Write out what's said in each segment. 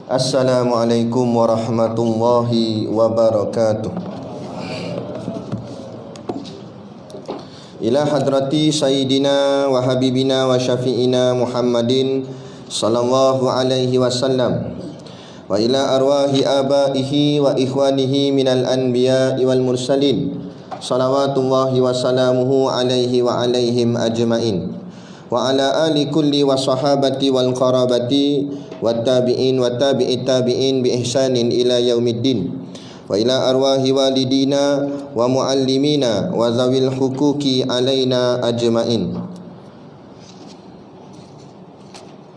Assalamualaikum warahmatullahi wabarakatuh. Ila hadrati sayyidina wa habibina wa syafi'ina Muhammadin sallallahu alaihi wasallam, wa ila arwahi abaihi wa ikhwanihi minal anbiya'i wal mursalin, salawatullahi wa salamuhu alaihi wa alaihim ajma'in, wa ala ali kulli wa sahabati wal qarabati wat tabi'in wa tabi'it tabi'in bi ihsanin ila yaumiddin, wa ila arwahi walidina wa muallimina wa zawil huquqi alaina ajma'in,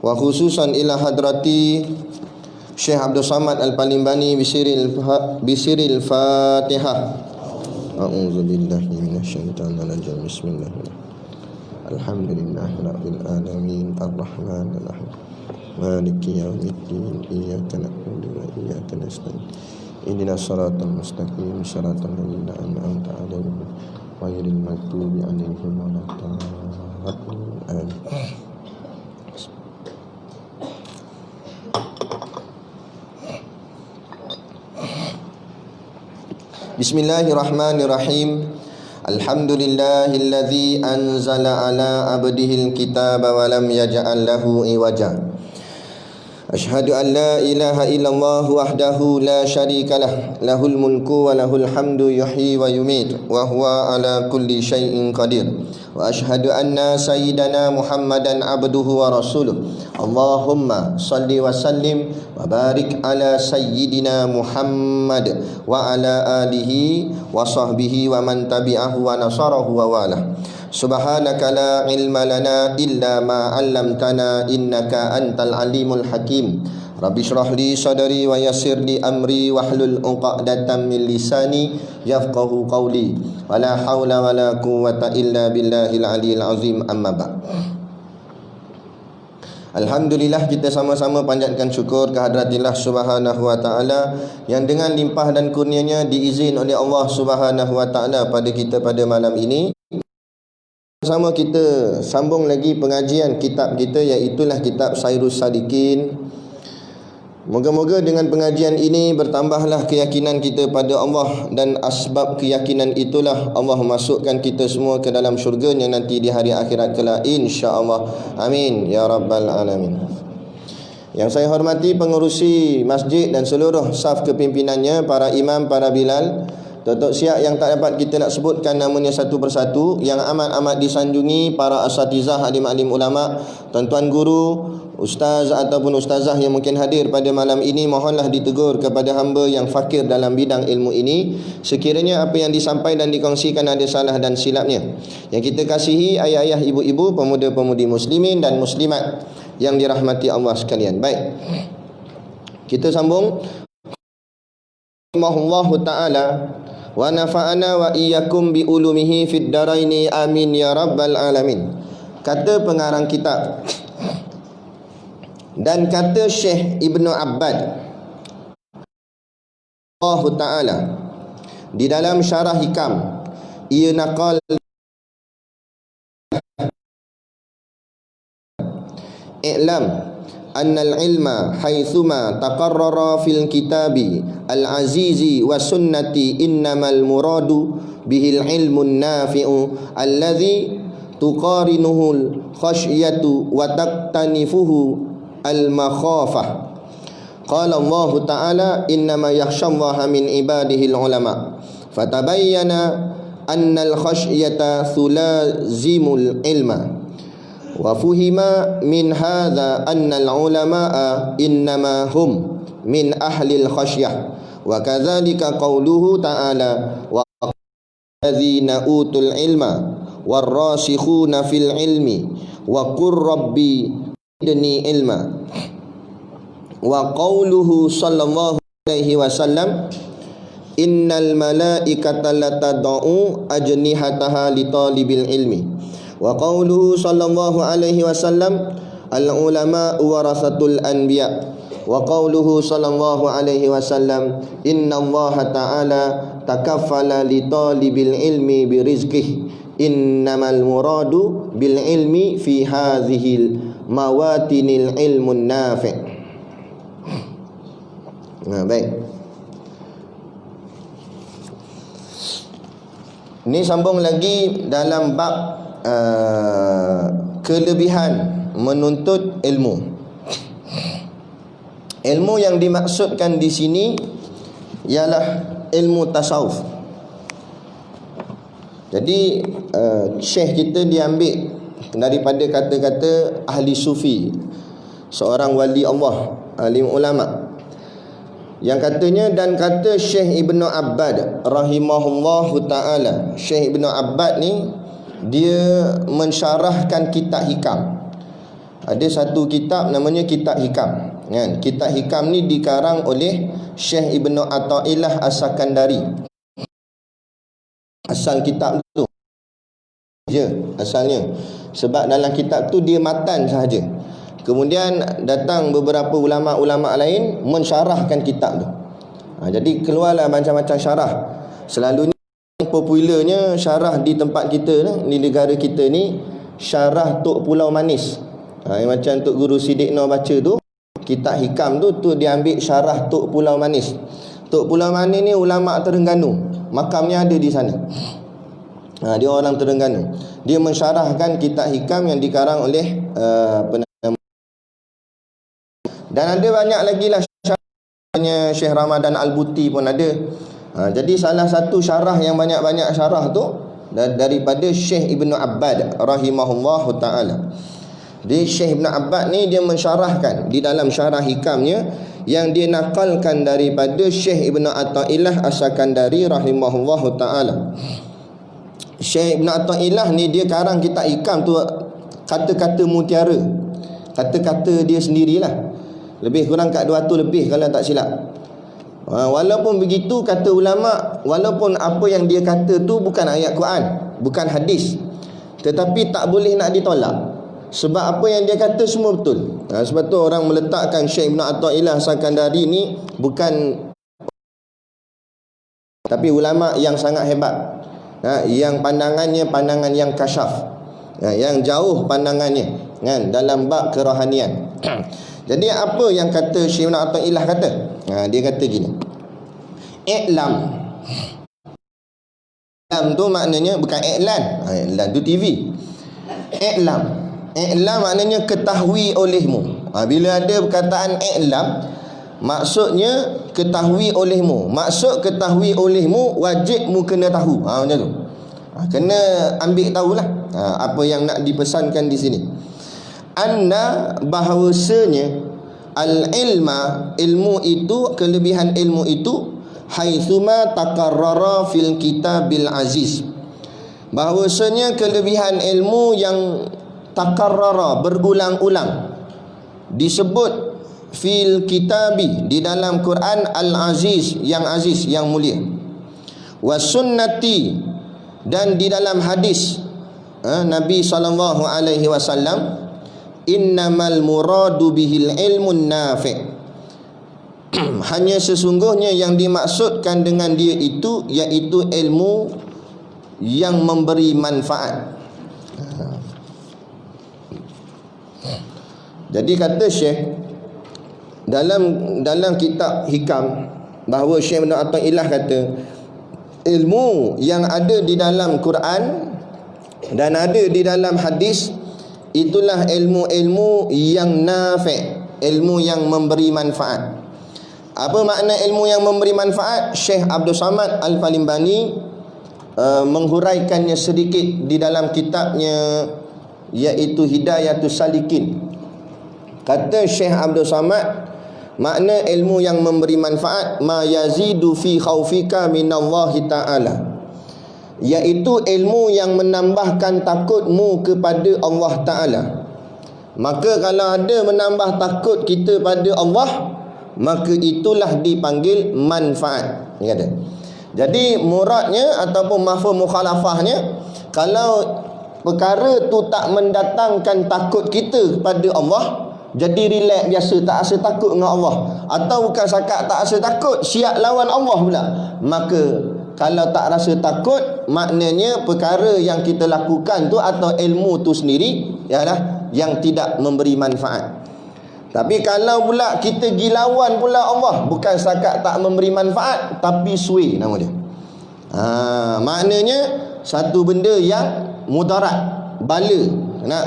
wa khususan ila hadrati Syekh Abdul Samad Al-Palimbani bisiril Fatihah. A'udzu billahi minasyaitonir rajim. Bismillahirrahmanirrahim. Alhamdulillahirabbil alamin arrahmanir rahim maliki yaumiddin iyyaka na'budu wa iyyaka nasta'in ihdinas siratal mustaqim siratal ladzina an'amta 'alaihim ghairil maghdubi 'alaihim waladdallin. Bismillahirrahmanirrahim. Alhamdulillahilladzi anzala ala abdihil kitaba wa lam yaj'al lahu iwaja. Asyhadu an la ilaha illallah wahdahu la syarika lah, lahul mulku wa lahul hamdu yuhyi wa yumit wa huwa ala kulli syai'in qadir. Wa asyhadu anna sayyidana Muhammadan abduhu wa rasuluh. Allahumma salli wa sallim wa barik ala sayyidina Muhammad wa ala alihi wa sahbihi wa man tabi'ahu wa nasarahu wa walah. Subhanaka la ilma lana illa ma 'allamtana innaka antal alimul hakim. Rabbi shrah li sadri wa yassir li amri wahlul 'uqdatam min lisani yafqahu qawli. Wala haula wala quwwata illa billahil aliyil azim. Amma ba'd. Alhamdulillah, kita sama-sama panjatkan syukur kehadratullah Subhanahu wa taala yang dengan limpah dan kurnianya diizin oleh Allah Subhanahu wa taala pada kita pada malam ini. Sama kita sambung lagi pengajian kitab kita, iaitulah kitab Sairus Salikin. Moga-moga dengan pengajian ini bertambahlah keyakinan kita pada Allah, dan asbab keyakinan itulah Allah masukkan kita semua ke dalam syurganya nanti di hari akhirat kelak, insya-Allah. Amin ya rabbal alamin. Yang saya hormati pengurusi masjid dan seluruh saf kepimpinannya, para imam, para bilal, Datuk Siap yang tak dapat kita nak sebutkan namanya satu persatu, yang amat-amat disanjungi para asatizah, alim-alim ulama, tuan-tuan guru, ustaz ataupun ustazah yang mungkin hadir pada malam ini, mohonlah ditegur kepada hamba yang fakir dalam bidang ilmu ini. Sekiranya apa yang disampaikan dan dikongsikan ada salah dan silapnya, yang kita kasihi ayah-ayah, ibu-ibu, pemuda-pemudi muslimin dan muslimat yang dirahmati Allah sekalian. Baik, kita sambung. Rahimahullahu ta'ala wa nafa'ana wa iyyakum bi ulumihi fid daraini amin ya rabbal alamin. Kata pengarang kitab dan kata Syekh Ibnu Abbad Allah Ta'ala di dalam syarah hikam, ia naqal i'lam annal ilma haitsuma taqarrara fil kitabi al-azizi wa sunnati innamal muradu bihil ilmun nafi'u alladhi tuqarinuhul khasyatu wa taqtanifuhu al-makhafah. Qala Allah Ta'ala innama yakhshallaha min ibadihil ulama. Fatabayyana annal khasyata thulazimul ilma. Wa fuhima min hadza anna al-ulama'a innama hum min ahli al-khasyah, wa kadzalika qauluhu ta'ala wa alladzina utul ilma warrasikhuna fil ilmi wa qur rabbi zidni ilma, wa qauluhu sallallahu alaihi wasallam innal malaikata latad'u ajnihataha li talibil ilmi, wa qauluhu sallallahu alaihi wasallam al ulama warasatul anbiya, wa qauluhu sallallahu alaihi wasallam innallaha ta'ala takaffala li talibil ilmi bi rizqihi innamal muradu bil ilmi fi hadhil mawatinil ilmun nafi'. Baik. Ini sambung lagi dalam bab kelebihan menuntut ilmu. Ilmu yang dimaksudkan di sini ialah ilmu tasawuf. Jadi syekh kita diambil daripada kata-kata ahli sufi, seorang wali Allah, alim ulama, yang katanya, dan kata Syekh Ibnu Abbad rahimahullahu ta'ala. Syekh Ibnu Abbad ni dia mensyarahkan kitab hikam. Ada satu kitab namanya kitab hikam, kan? Kitab hikam ni dikarang oleh Syekh Ibnu Athaillah As-Sakandari. Asal kitab tu je asalnya, sebab dalam kitab tu dia matan sahaja. Kemudian datang beberapa ulama-ulama lain mensyarahkan kitab tu. Jadi keluarlah macam-macam syarah. Selalunya popularnya syarah di tempat kita ni, di negara kita ni, syarah Tok Pulau Manis. Macam Tok Guru Siddiq Nur baca tu, kitab hikam tu dia ambil syarah Tok Pulau Manis. Tok Pulau Manis ni ulama Terengganu, makamnya ada di sana. Dia orang Terengganu. Dia mensyarahkan kitab hikam yang dikarang oleh dan ada banyak lagi lah syarahnya. Syekh Ramadan Al-Buti pun ada. Jadi salah satu syarah yang banyak-banyak syarah tu daripada Syekh Ibnu Abbad rahimahullahu ta'ala. Jadi Syekh Ibnu Abbad ni dia mensyarahkan di dalam syarah hikamnya yang dia nakalkan daripada Syekh Ibnu Athaillah As-Sakandari rahimahullahu ta'ala. Syekh Ibnu Athaillah ni dia karang kitab hikam tu kata-kata mutiara, kata-kata dia sendirilah. Lebih kurang kat 200 lebih kalau tak silap. Walaupun begitu, kata ulama, walaupun apa yang dia kata tu bukan ayat Quran, bukan hadis, tetapi tak boleh nak ditolak. Sebab apa yang dia kata semua betul. Sebab tu orang meletakkan Syekh Ibnu Athaillah Sakandari ni bukan, tapi ulama yang sangat hebat, yang pandangannya pandangan yang kasyaf, yang jauh pandangannya, kan, dalam bab kerohanian. Jadi apa yang kata Syekh Ibnu Athaillah kata? Dia kata gini. I'lam. I'lam tu maknanya bukan iklan. Iklan tu TV. I'lam. I'lam maknanya ketahui olehmu. Bila ada perkataan i'lam, maksudnya ketahui olehmu. Maksud ketahui olehmu, wajibmu kena tahu. Macam tu. Kena ambil tahulah apa yang nak dipesankan di sini. Anna, bahawasanya, al-ilma, ilmu itu, kelebihan ilmu itu, haitsuma takarrara fil kitabil aziz, bahawasanya kelebihan ilmu yang takarrara, berulang-ulang, disebut fil kitabi, di dalam Quran, al-aziz, yang mulia, was sunnati, dan di dalam hadis Nabi SAW, innamal muradu bihil ilmun nafi', hanya sesungguhnya yang dimaksudkan dengan dia itu iaitu ilmu yang memberi manfaat. Jadi kata Syekh dalam kitab hikam, bahawa Syekh Ibnu Athaillah kata ilmu yang ada di dalam Quran dan ada di dalam hadis, itulah ilmu-ilmu yang nafi', ilmu yang memberi manfaat. Apa makna ilmu yang memberi manfaat? Syekh Abdul Samad Al-Falimbani menghuraikannya sedikit di dalam kitabnya, iaitu Hidayatus Salikin. Kata Syekh Abdul Samad, makna ilmu yang memberi manfaat, ma yazidu fi khaufika minallahi ta'ala, iaitu ilmu yang menambahkan takutmu kepada Allah Ta'ala. Maka kalau ada menambah takut kita pada Allah, maka itulah dipanggil manfaat. Dia kata. Jadi muradnya ataupun mafhum mukhalafahnya, kalau perkara tu tak mendatangkan takut kita pada Allah, jadi relax biasa, tak rasa takut dengan Allah, atau bukan sakat tak rasa takut, siap lawan Allah pula, maka kalau tak rasa takut, maknanya perkara yang kita lakukan tu atau ilmu tu sendiri ialah yang tidak memberi manfaat. Tapi kalau pula kita gilawan pula Allah, bukan setakat tak memberi manfaat, tapi sui nama dia. Maknanya satu benda yang mudarat, bala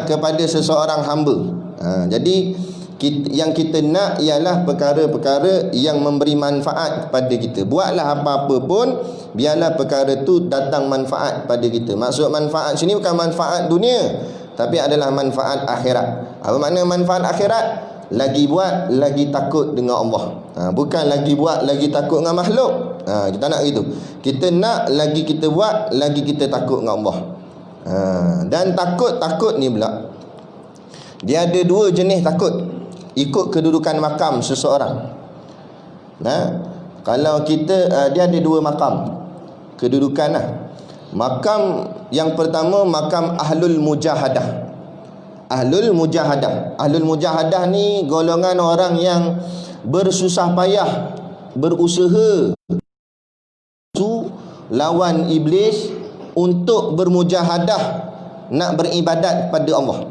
kepada seseorang hamba. Jadi yang kita nak ialah perkara-perkara yang memberi manfaat kepada kita. Buatlah apa-apa pun, biarlah perkara tu datang manfaat pada kita. Maksud manfaat sini bukan manfaat dunia, tapi adalah manfaat akhirat. Apa makna manfaat akhirat? Lagi buat, lagi takut dengan Allah. Bukan lagi buat, lagi takut dengan makhluk. Kita nak gitu. Kita nak lagi kita buat, lagi kita takut dengan Allah. Dan takut ni pula, dia ada dua jenis takut, ikut kedudukan makam seseorang. Kalau kita dia ada dua makam kedudukan lah. Makam yang pertama, makam ahlul mujahadah. Ahlul mujahadah ni golongan orang yang bersusah payah, berusaha lawan iblis untuk bermujahadah, nak beribadat pada Allah.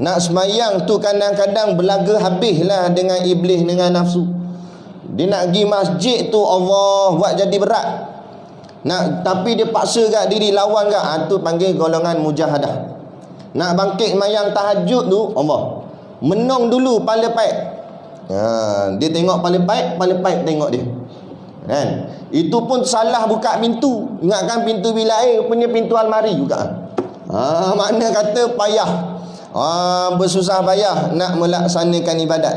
Nak semayang tu kadang-kadang belaga habislah dengan iblis, dengan nafsu. Dia nak pergi masjid tu, Allah buat jadi berat. Tapi dia paksa kat diri, lawan kat. Tu panggil golongan mujahadah. Nak bangkit semayang tahajud tu, Allah menong dulu pala paik. Dia tengok pala paik tengok dia. Kan? Itu pun salah buka pintu. Ingatkan pintu bilik air, punya pintu almari juga. Makna kata payah. Bersusah payah nak melaksanakan ibadat.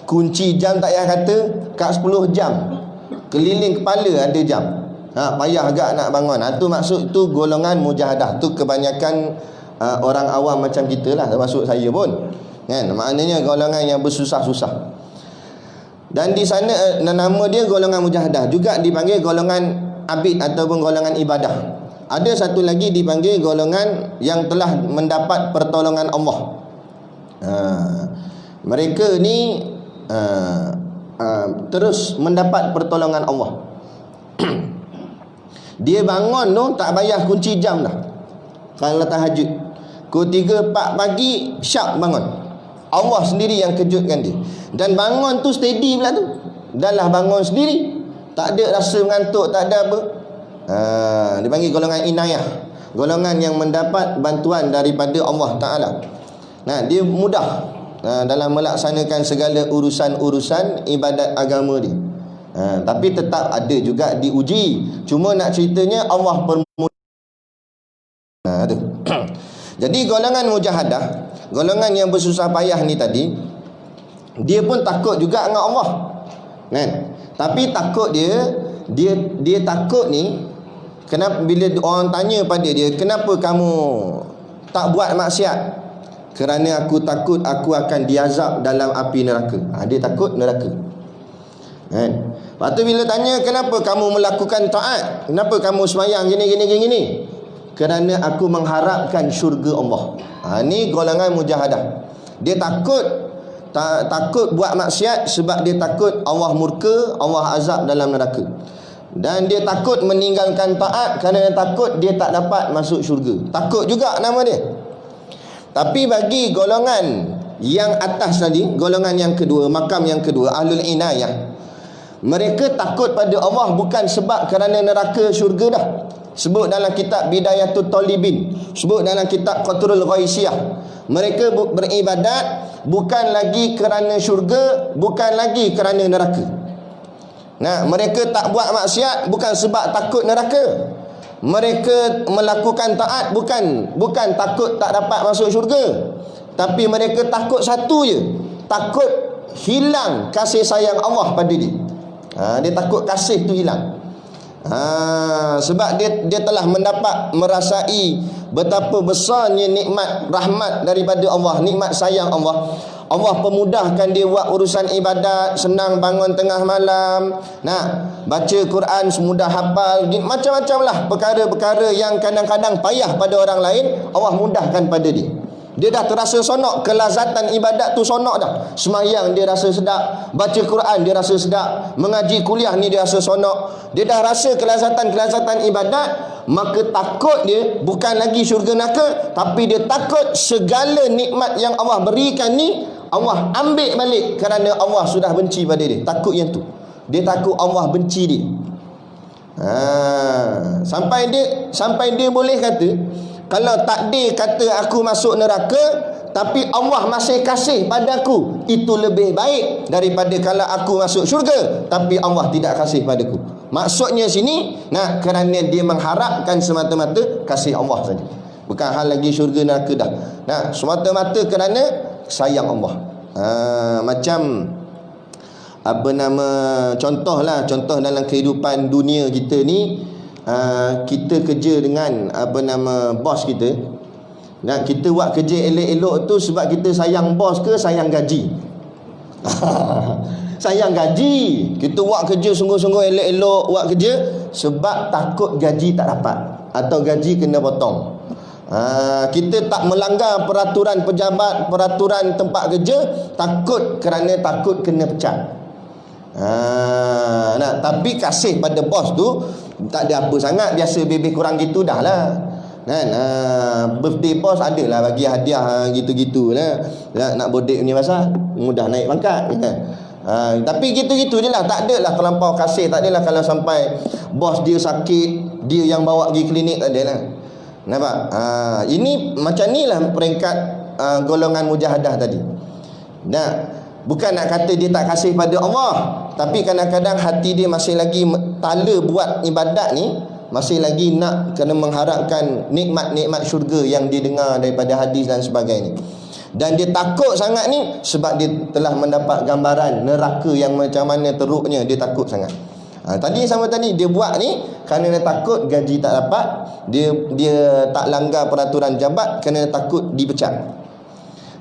Kunci jam tak payah kata, kat 10 jam keliling kepala ada jam. Payah agak nak bangun. Tu maksud tu golongan mujahadah. Tu kebanyakan orang awam macam kita lah, termasuk saya pun, kan? Maknanya golongan yang bersusah-susah. Dan di sana nama dia golongan mujahadah, juga dipanggil golongan abid ataupun golongan ibadah. Ada satu lagi dipanggil golongan yang telah mendapat pertolongan Allah. Mereka ni terus mendapat pertolongan Allah. Dia bangun tu tak payah kunci jam dah. Kalau tahajud pukul 3, 4 pagi syak bangun. Allah sendiri yang kejutkan dia. Dan bangun tu steady pula tu. Dah lah bangun sendiri, tak ada rasa mengantuk, tak ada apa. Dipanggil golongan inayah, golongan yang mendapat bantuan daripada Allah Ta'ala. Dia mudah dalam melaksanakan segala urusan-urusan ibadat agama dia. Tapi tetap ada juga diuji. Cuma nak ceritanya Allah permudah. Tu. Jadi golongan mujahadah, golongan yang bersusah payah ni tadi, dia pun takut juga dengan Allah, kan? Tapi takut dia takut ni, kenapa bila orang tanya pada dia, kenapa kamu tak buat maksiat? Kerana aku takut aku akan diazab dalam api neraka. Dia takut neraka, kan? Lepas tu bila tanya, kenapa kamu melakukan taat? Kenapa kamu semayang gini? Kerana aku mengharapkan syurga Allah. Ni golongan mujahadah. Dia takut buat maksiat sebab dia takut Allah murka, Allah azab dalam neraka. Dan dia takut meninggalkan taat kerana dia takut dia tak dapat masuk syurga. Takut juga nama dia. Tapi bagi golongan yang atas tadi, golongan yang kedua, makam yang kedua, ahlul inayah, mereka takut pada Allah bukan sebab kerana neraka syurga dah. Sebut dalam kitab Bidayatul Talibin, sebut dalam kitab Qatrul Ghaisiyah, mereka beribadat bukan lagi kerana syurga, bukan lagi kerana neraka. Mereka tak buat maksiat bukan sebab takut neraka. Mereka melakukan taat bukan takut tak dapat masuk syurga, tapi mereka takut satu je, takut hilang kasih sayang Allah pada dia. Dia takut kasih tu hilang. Sebab dia telah merasai betapa besarnya nikmat rahmat daripada Allah, nikmat sayang Allah. Allah pemudahkan dia buat urusan ibadat, senang bangun tengah malam, baca Quran semudah hafal, macam-macam lah perkara-perkara yang kadang-kadang payah pada orang lain, Allah mudahkan pada dia. Dia dah terasa sonok, kelazatan ibadat tu sonok dah. Semayang dia rasa sedap, baca Quran dia rasa sedap, mengaji kuliah ni dia rasa sonok. Dia dah rasa kelazatan ibadat, maka takut dia bukan lagi syurga neraka, tapi dia takut segala nikmat yang Allah berikan ni Allah ambil balik kerana Allah sudah benci pada dia. Takut yang tu. Dia takut Allah benci dia. Sampai dia boleh kata, kalau takdir kata aku masuk neraka tapi Allah masih kasih padaku, itu lebih baik daripada kalau aku masuk syurga tapi Allah tidak kasih padaku. Maksudnya sini, kerana dia mengharapkan semata-mata kasih Allah saja. Bukan hal lagi syurga neraka dah. Semata-mata kerana sayang Allah. Macam contoh dalam kehidupan dunia kita ni, kita kerja dengan bos kita. Kita buat kerja elok-elok tu sebab kita sayang bos ke sayang gaji? Sayang gaji. Kita buat kerja sungguh-sungguh elok-elok buat kerja sebab takut gaji tak dapat atau gaji kena potong. Kita tak melanggar peraturan pejabat, peraturan tempat kerja kerana takut kena pecat. Tapi kasih pada bos tu tak ada apa sangat, biasa lebih kurang gitu dah lah. Birthday bos adalah bagi hadiah gitu-gitu lah. Nak bodek punya pasal mudah naik pangkat kan. Tapi gitu-gitu je lah. Tak adalah terlampau kasih. Tak adalah kalau sampai bos dia sakit, dia yang bawa pergi klinik, tak adalah. Nampak? Ini macam ni lah peringkat golongan mujahadah tadi. Bukan nak kata dia tak kasih pada Allah, tapi kadang-kadang hati dia masih lagi tala buat ibadat ni, masih lagi nak kena mengharapkan nikmat-nikmat syurga yang dia dengar daripada hadis dan sebagainya. Dan dia takut sangat ni sebab dia telah mendapat gambaran neraka yang macam mana teruknya. Dia takut sangat. Tadi dia buat ni kerana dia takut gaji tak dapat, dia tak langgar peraturan jabat kerana takut dipecat.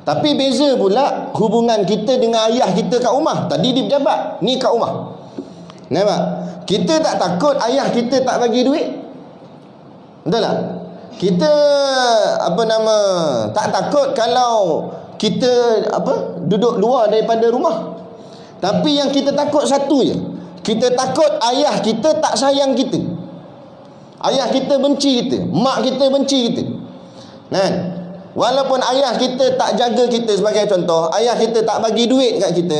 Tapi beza pula hubungan kita dengan ayah kita kat rumah. Tadi di pejabat, ni kat rumah. Nampak? Kita tak takut ayah kita tak bagi duit? Betul tak? Kita tak takut kalau kita duduk luar daripada rumah. Tapi yang kita takut satu je. Kita takut ayah kita tak sayang kita. Ayah kita benci kita, mak kita benci kita. Walaupun ayah kita tak jaga kita, sebagai contoh, ayah kita tak bagi duit kat kita,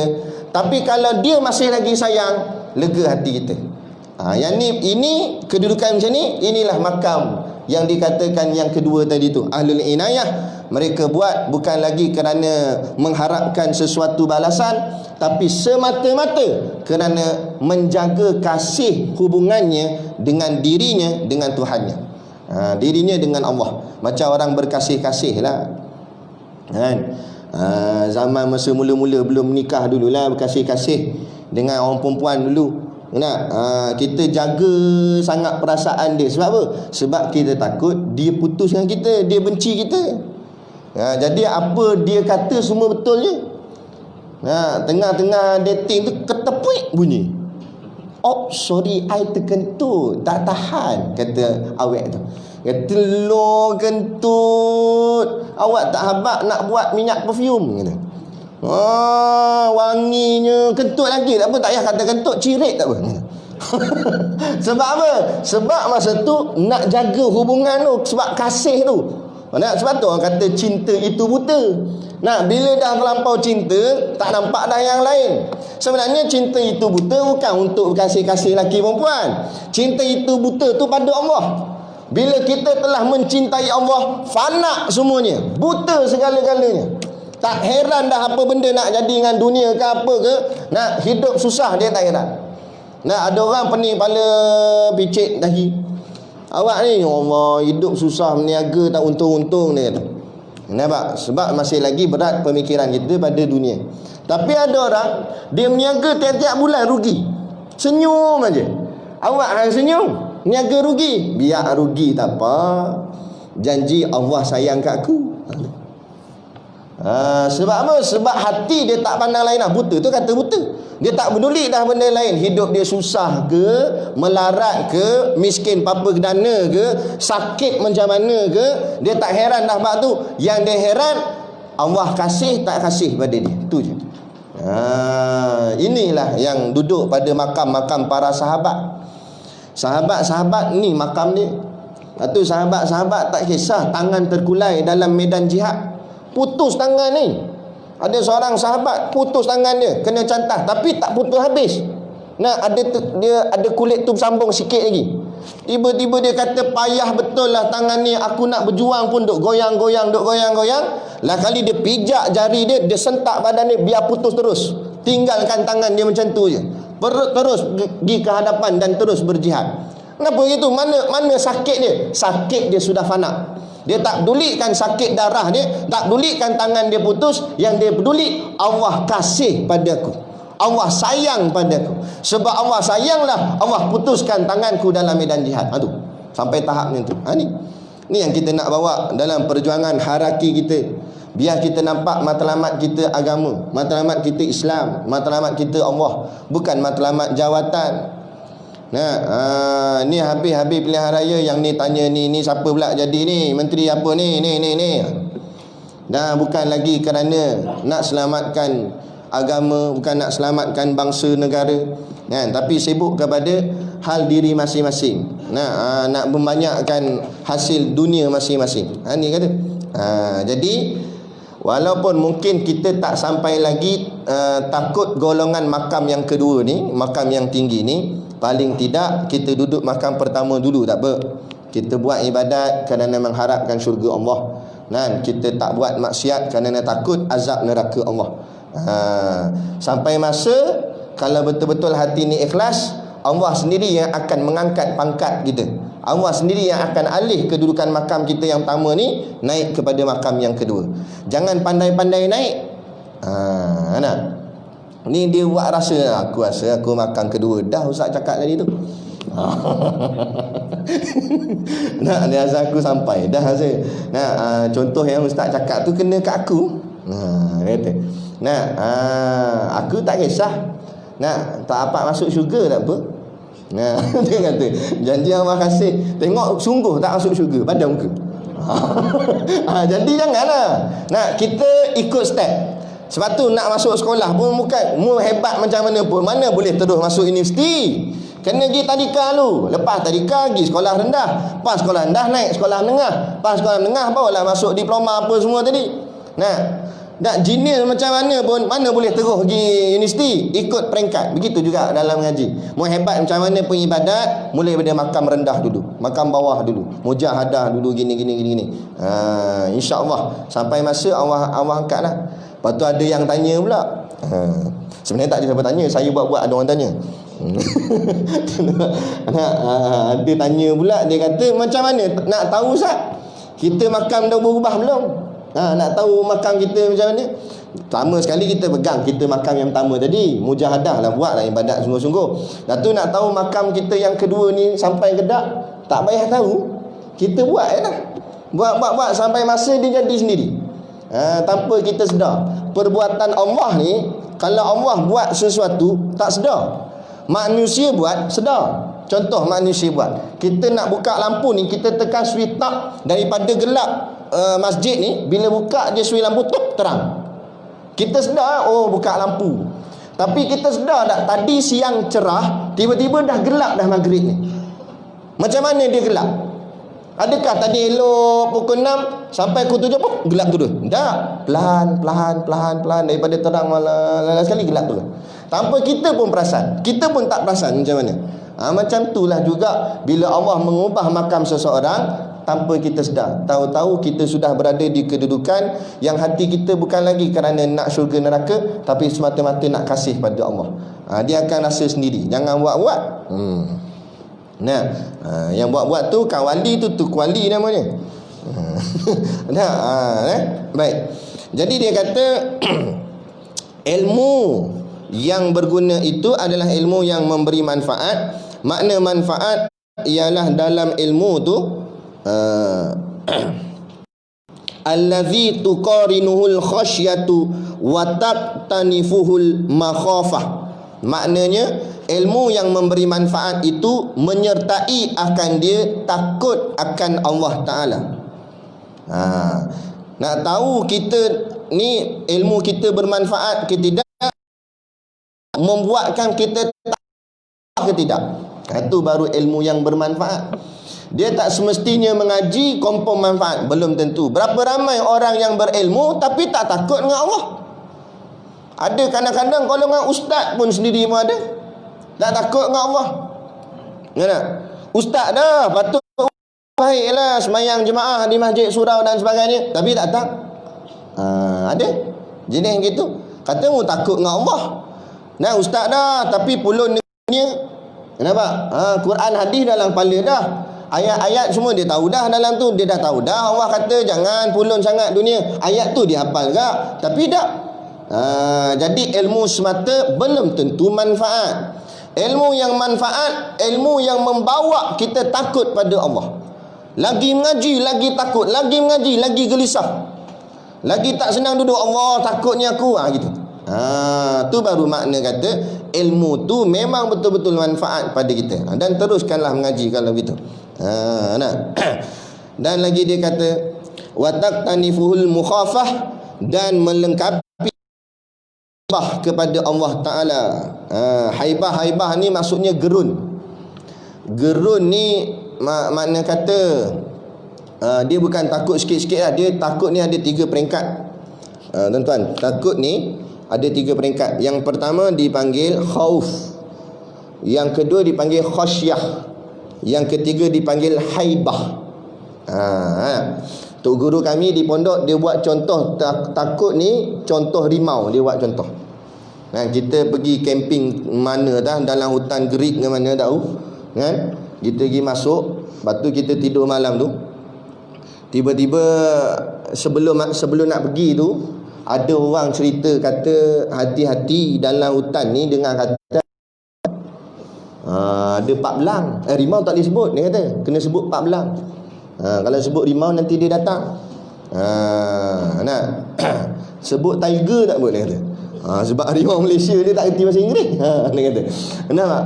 tapi kalau dia masih lagi sayang, lega hati kita. Ini kedudukan macam ni. Inilah makam yang dikatakan yang kedua tadi tu, ahlul inayah. Mereka buat bukan lagi kerana mengharapkan sesuatu balasan, tapi semata-mata kerana menjaga kasih hubungannya dengan dirinya, dengan Tuhannya, dirinya dengan Allah. Macam orang berkasih-kasih lah zaman masa mula-mula belum menikah dululah, berkasih-kasih dengan orang perempuan dulu. Kita jaga sangat perasaan dia. Sebab apa? Sebab kita takut dia putus dengan kita, dia benci kita. Jadi apa dia kata semua betul je. Tengah-tengah dating tu ketepuik bunyi. Oh sorry, I terkentut, tak tahan, kata awek tu. Kata lo kentut, awak tak habaq nak buat minyak perfume, kata. Wanginya, kentut lagi. Tak apa, tak payah kata kentut, cirit tak apa. Sebab apa? Sebab masa tu nak jaga hubungan tu, sebab kasih tu. Sebab tu orang kata cinta itu buta. Bila dah terlampau cinta, tak nampak dah yang lain. Sebenarnya cinta itu buta bukan untuk kasih-kasih lelaki perempuan. Cinta itu buta tu pada Allah. Bila kita telah mencintai Allah, fana semuanya, buta segala-galanya. Tak heran dah apa benda nak jadi dengan dunia ke apa ke, nak hidup susah dia tak heran. Ada orang pening kepala, picit dahi. Awak ni Allah hidup susah, meniaga tak untung-untung dia kata. Nampak? Sebab masih lagi berat pemikiran kita pada dunia. Tapi ada orang dia meniaga tiap-tiap bulan rugi. Senyum aja. Awak hang senyum, niaga rugi. Biar rugi tak apa. Janji Allah sayang kat aku. Sebab apa? Sebab hati dia tak pandang lain lah. Buta tu kata buta. Dia tak peduli dah benda lain. Hidup dia susah ke, melarat ke, miskin papa dana ke, sakit macam mana ke, dia tak heran dah bab tu. Yang dia heran Allah kasih tak kasih pada dia. Tu je. Inilah yang duduk pada makam-makam para sahabat. Sahabat-sahabat ni makam dia. Lepas tu sahabat-sahabat tak kisah tangan terkulai dalam medan jihad, putus tangan ni. Ada seorang sahabat putus tangan dia, kena cantah tapi tak putus habis. Nah, dia ada kulit tu sambung sikit lagi. Tiba-tiba dia kata, payah betul lah tangan ni, aku nak berjuang pun duk goyang-goyang. Lah kali dia pijak jari dia, dia sentak badan dia biar putus terus. Tinggalkan tangan dia macam tu je. Terus pergi ke hadapan dan terus berjihad. Kenapa gitu? Mana sakit dia? Sakit dia sudah fana. Dia tak pedulikan sakit darah dia, tak pedulikan tangan dia putus. Yang dia peduli, Allah kasih padaku, Allah sayang padaku. Sebab Allah sayanglah Allah putuskan tanganku dalam medan jihad. Aduh, sampai tahap macam tu. Ni yang kita nak bawa dalam perjuangan haraki kita. Biar kita nampak matlamat kita agama, matlamat kita Islam, matlamat kita Allah, bukan matlamat jawatan. Nah, ni habis-habis pilihan raya, yang ni tanya ni siapa pula jadi ni, menteri apa ni. Dah bukan lagi kerana nak selamatkan agama, bukan nak selamatkan bangsa negara, kan, tapi sibuk kepada hal diri masing-masing. Nak membanyakkan hasil dunia masing-masing. Ni kata. Jadi walaupun mungkin kita tak sampai lagi takut golongan makam yang kedua ni, makam yang tinggi ni, paling tidak kita duduk makam pertama dulu, tak apa. Kita buat ibadat kerana mengharapkan syurga Allah. Dan kita tak buat maksiat kerana takut azab neraka Allah. Sampai masa kalau betul-betul hati ni ikhlas, Allah sendiri yang akan mengangkat pangkat kita. Allah sendiri yang akan alih kedudukan makam kita yang pertama ni, naik kepada makam yang kedua. Jangan pandai-pandai naik. Nak ni dia buat rasa, aku rasa aku makam kedua. Dah ustaz cakap tadi tu. Nak dia rasa aku sampai dah rasa. Contoh yang ustaz cakap tu kena kat aku. Kata. Aku tak kisah. Tak dapat masuk syurga tak apa. Dia kata, janji Allah kasih, tengok sungguh tak masuk syurga, pada muka. Jadi janganlah. Kita ikut step. Sebab tu nak masuk sekolah pun bukan mu hebat macam mana pun, mana boleh terus masuk universiti. Kena pergi tadika dulu. Lepas tadika pergi sekolah rendah. Pas sekolah rendah naik sekolah menengah. Pas sekolah menengah barulah masuk diploma apa semua tadi. Nak genius macam mana pun, mana boleh terus pergi universiti. Ikut peringkat. Begitu juga dalam ngaji. Mu hebat macam mana pun ibadat, mulai pada makam rendah dulu, makam bawah dulu, mujahadah dulu, gini. InsyaAllah sampai masa Allah angkatlah. Lepas tu ada yang tanya pula. Sebenarnya tak ada siapa tanya, saya buat-buat ada orang tanya. Dia tanya pula, dia kata macam mana nak tahu Ustaz, kita makam dah berubah belum? Nak tahu makam kita macam mana? Pertama sekali kita pegang kita makam yang pertama tadi, mujahadah lah, buatlah ibadat sungguh-sungguh. Dah tu nak tahu makam kita yang kedua ni sampai ke tak, tak payah tahu, kita buat je lah. Buat sampai masa dia jadi sendiri. Tanpa kita sedar. Perbuatan Allah ni, kalau Allah buat sesuatu tak sedar, manusia buat sedar. Contoh manusia buat, kita nak buka lampu ni, kita tekan switch tak, daripada gelap masjid ni, bila buka je switch lampu tuk, terang. Kita sedar, oh buka lampu. Tapi kita sedar tak, tadi siang cerah, tiba-tiba dah gelap dah maghrib ni. Macam mana dia gelap? Adakah tadi elok pukul 6 sampai pukul 7 gelap terus? Tak, pelan daripada terang malah sekali gelap terus. Tanpa kita pun perasan, kita pun tak perasan macam mana. Macam itulah juga bila Allah mengubah makam seseorang tanpa kita sedar. Tahu-tahu kita sudah berada di kedudukan yang hati kita bukan lagi kerana nak syurga neraka, tapi semata-mata nak kasih pada Allah. Dia akan rasa sendiri. Jangan buat-buat. Yang buat-buat tu kawali tu kuali namanya. Baik. Jadi dia kata ilmu yang berguna itu adalah ilmu yang memberi manfaat. Makna manfaat ialah dalam ilmu tu allazi tuqarinuhul khasyatu wa taqtanifuhul makhafah. Maknanya ilmu yang memberi manfaat itu menyertai akan dia takut akan Allah Ta'ala. Nak tahu kita ni ilmu kita bermanfaat ke tidak, membuatkan kita tak ke tidak. Itu baru ilmu yang bermanfaat. Dia tak semestinya mengaji confirm manfaat, belum tentu. Berapa ramai orang yang berilmu tapi tak takut dengan Allah. Ada kadang-kadang golongan ustaz pun sendiri pun ada. Tak takut dengan Allah. Ya tak? Ustaz dah patut baiklah semayang jemaah di masjid surau dan sebagainya, tapi tak tak. Ada jenis gitu. Kata mu takut dengan Allah. Nah, ustaz dah tapi pulun dunia. Kenapa? Quran hadis dalam kepala dah. Ayat-ayat semua dia tahu dah dalam tu. Dia dah tahu dah Allah kata jangan pulun sangat dunia. Ayat tu dia hafal tak? Tapi tak. Jadi ilmu semata belum tentu manfaat. Ilmu yang manfaat, ilmu yang membawa kita takut pada Allah. Lagi mengaji, lagi takut. Lagi mengaji, lagi gelisah. Lagi tak senang duduk. Allah takutnya aku. Gitu. Tu baru makna kata ilmu tu memang betul-betul manfaat pada kita. Dan teruskanlah mengaji kalau gitu. Dan lagi dia kata wa taqtanifuhul mukhafah, dan melengkapi haibah kepada Allah Ta'ala. Haibah ni maksudnya gerun. Gerun ni makna kata dia bukan takut sikit-sikit lah. Dia takut ni ada 3 peringkat. Tuan-tuan, takut ni ada 3 peringkat. Yang pertama dipanggil khauf, yang kedua dipanggil khasyah, yang ketiga dipanggil haibah. Tok guru kami di pondok dia buat contoh takut ni, contoh rimau dia buat contoh. Kita pergi camping mana dah, dalam hutan gerik ke mana tahu kan, kita pergi masuk, lepas tu kita tidur malam tu, tiba-tiba sebelum nak pergi tu ada orang cerita kata hati-hati dalam hutan ni dengan kata ada pak belang. Rimau tak boleh sebut, dia kata kena sebut pak belang. Kalau sebut rimau nanti dia datang. Nak sebut tiger tak boleh, dia kata. Sebab harimau Malaysia dia tak kerti bahasa Inggeris. Dia kata. Kenapa?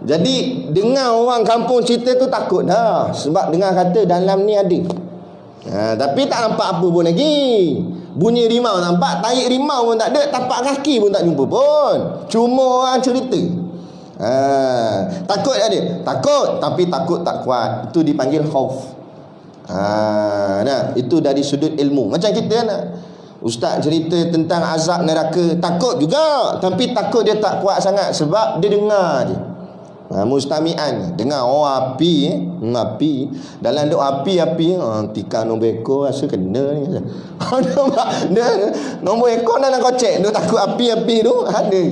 Jadi dengar orang kampung cerita tu takut dah. Sebab dengar kata dalam ni ada. Tapi tak nampak apa pun lagi. Bunyi rimau nampak, tarik rimau pun tak ada, tapak kaki pun tak jumpa pun. Cuma orang cerita. Takut ada? Takut, tapi takut tak kuat. Itu dipanggil khauf. Itu dari sudut ilmu. Macam kita nak ustaz cerita tentang azab neraka, takut juga, tapi takut dia tak kuat sangat sebab dia dengar je. Mustami'an, dengar api api dalam duk api tikar nombor ekor rasa kena ni. Dia nombor ekor dalam kocek duk takut api tu ada.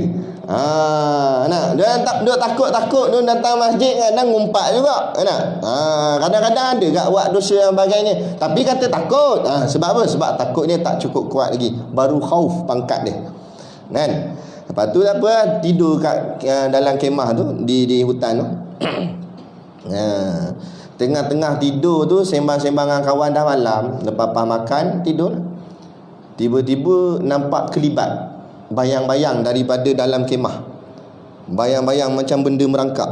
Dia takut tu datang masjid kadang ngumpat juga. Kadang-kadang ada gak buat dosa yang bagainya, tapi kata takut. Sebab apa? Sebab takutnya tak cukup kuat lagi, baru khauf pangkat dia. Kan? Lepas tu apa, tidur kat dalam kemah tu di hutan tu. Tengah-tengah tidur tu sembang-sembang dengan kawan dah malam, lepas makan tidur, tiba-tiba nampak kelibat, bayang-bayang daripada dalam kemah. Bayang-bayang macam benda merangkak.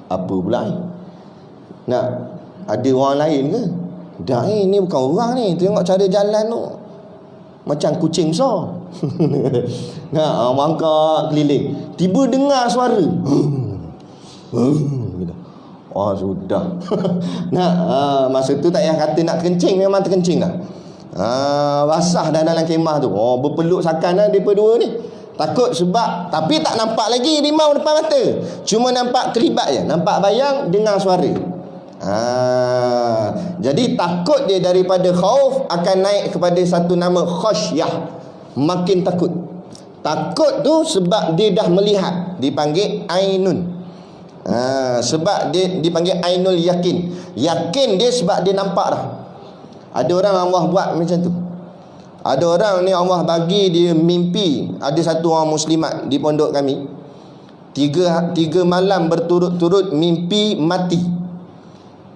Apa pula ni? Nak ada orang lain ke? Dah ni bukan orang ni, tengok cara jalan tu macam kucing besar. Mangkak keliling, tiba dengar suara. Sudah. Masa tu tak payah kata nak kencing, memang terkencing dah. Basah dah dalam kemah tu. Berpeluk sakan dah mereka dua ni. Takut sebab, tapi tak nampak lagi rimau depan mata, cuma nampak kelibat je, nampak bayang, dengar suara. Jadi takut dia daripada khauf akan naik kepada satu nama khasyah, makin takut. Takut tu sebab dia dah melihat, dipanggil ainun. Sebab dia dipanggil ainul yakin. Yakin dia sebab dia nampak dah. Ada orang Allah buat macam tu. Ada orang ni Allah bagi dia mimpi. Ada satu orang muslimat di pondok kami, tiga malam berturut-turut mimpi mati.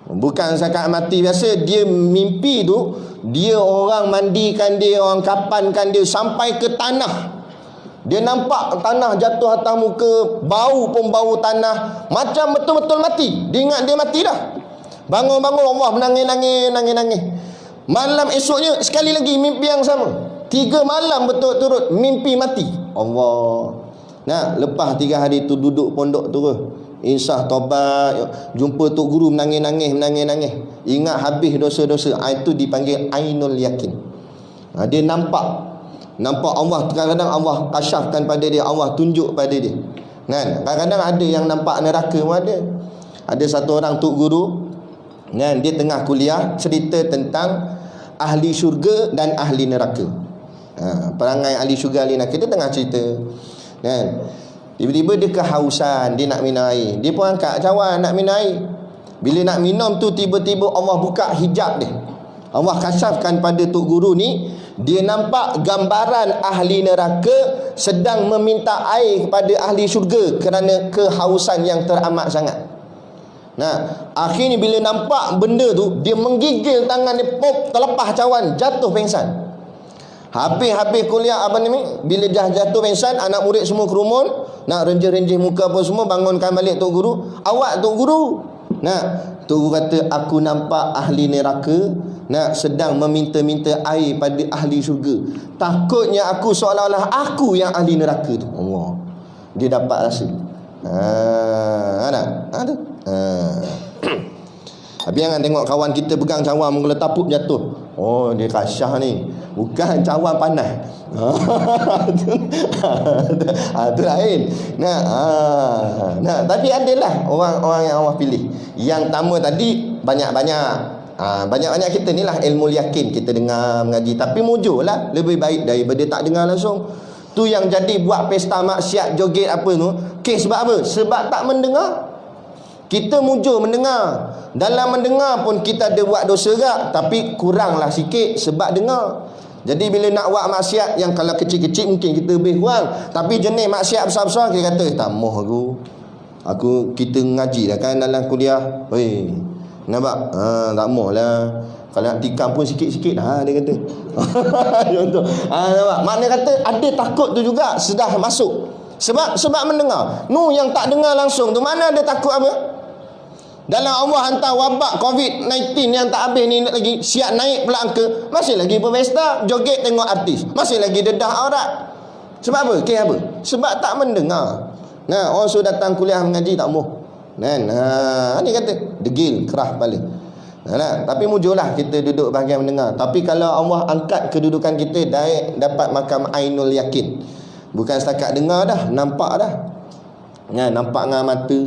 Bukan zakat mati biasa, dia mimpi tu dia orang mandikan dia, orang kapankan dia sampai ke tanah. Dia nampak tanah jatuh atas muka, bau pun bau tanah, macam betul-betul mati. Dia ingat dia mati dah. Bangun-bangun Allah menangis. Malam esoknya sekali lagi mimpi yang sama. 3 malam berturut-turut mimpi mati. Allah. Lepas 3 hari tu duduk pondok tu, insah tobat, jumpa tok guru menangis. Ingat habis dosa-dosa. Itu dipanggil ainul yakin. Dia nampak Nampak Allah, kadang-kadang Allah kasyafkan pada dia, Allah tunjuk pada dia. Kan? Kadang-kadang ada yang nampak neraka pun ada. Ada satu orang tok guru, kan, dia tengah kuliah cerita tentang ahli syurga dan ahli neraka. Perangai ahli syurga, ahli neraka, dia tengah cerita, kan. Tiba-tiba dia kehausan, dia nak minum air. Dia pun angkat cawan nak minum air. Bila nak minum tu, tiba-tiba Allah buka hijab dia. Allah kasyafkan pada tok guru ni, dia nampak gambaran ahli neraka sedang meminta air kepada ahli syurga kerana kehausan yang teramat sangat. Nah, akhirnya bila nampak benda tu, dia menggigil tangan dia, pop, terlepas cawan, jatuh pengsan. Habis kuliah apa ni, bila dah jatuh pengsan, anak murid semua kerumun, nak renjih-renjih muka apa semua, bangunkan balik tok guru. Awak tok guru. Nah, tok guru kata, aku nampak ahli neraka sedang meminta-minta air pada ahli syurga. Takutnya aku seolah-olah aku yang ahli neraka tu. Allah. Dia dapat rasa. Tu. Tapi jangan tengok kawan kita pegang cawan mula tapuk jatuh. Oh, dia kasyah ni. Bukan cawan panas. Itu lain. Tapi adalah orang-orang yang Allah pilih. Yang pertama tadi banyak-banyak. Banyak-banyak kita ni lah ilmu yakin, kita dengar mengaji, tapi mujur lah lebih baik daripada tak dengar langsung. Tu yang jadi buat pesta maksiat, joget apa tu, kes sebab apa? Sebab tak mendengar. Kita mujur mendengar. Dalam mendengar pun kita ada buat dosa gak, tapi kuranglah sikit sebab dengar. Jadi bila nak buat maksiat yang kalau kecil-kecil mungkin kita lebih kurang, tapi jenis maksiat besar-besar kita kata tak moh aku kita ngaji dah kan dalam kuliah. Weh, nampak? Tak mahu lah. Kalau nak tikam pun sikit-sikit dia kata. Contoh. Nampak? Makna kata ada takut tu juga sudah masuk. Sebab mendengar. Yang tak dengar langsung tu mana ada takut apa? Dalam Allah hantar wabak COVID-19 yang tak habis ni lagi, siap naik pula angka, masih lagi berpesta, joget tengok artis, masih lagi dedah aurat. Sebab apa? Apa? Sebab tak mendengar. Orang suruh datang kuliah mengaji tak mahu. Ni kata degil, kerah kepala. Tapi mujurlah kita duduk bahagian mendengar. Tapi kalau Allah angkat kedudukan kita, dapat makam ainul yakin. Bukan setakat dengar dah, nampak dah. Nampak dengan mata.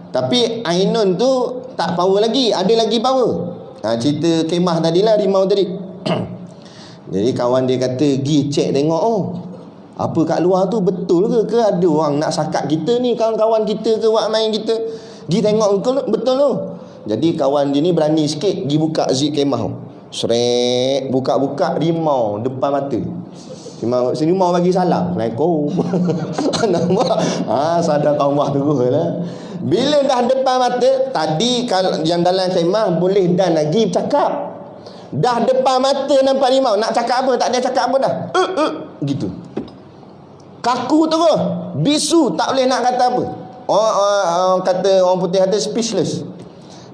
Tapi ainun tu tak power lagi, ada lagi power. Cerita kemah tadilah, rimau tadi. Jadi kawan dia kata, pergi cek tengok apa kat luar tu betul ke ada orang nak sakat kita ni, kawan-kawan kita ke buat main kita. Pergi tengok betul tu. Jadi kawan dia ni berani sikit, pergi buka zip kemah. Srek, buka-buka rimau depan mata. Rimau bagi salam. Assalamualaikum. Nampak? Sadar Allah tu lah. Bila dah depan mata, tadi kalau yang dalam kemah boleh dan lagi cakap. Dah depan mata nampak rimau, nak cakap apa? Tak ada cakap apa dah. Gitu. Kaku tu bisu, tak boleh nak kata apa. Orang kata, orang putih kata speechless.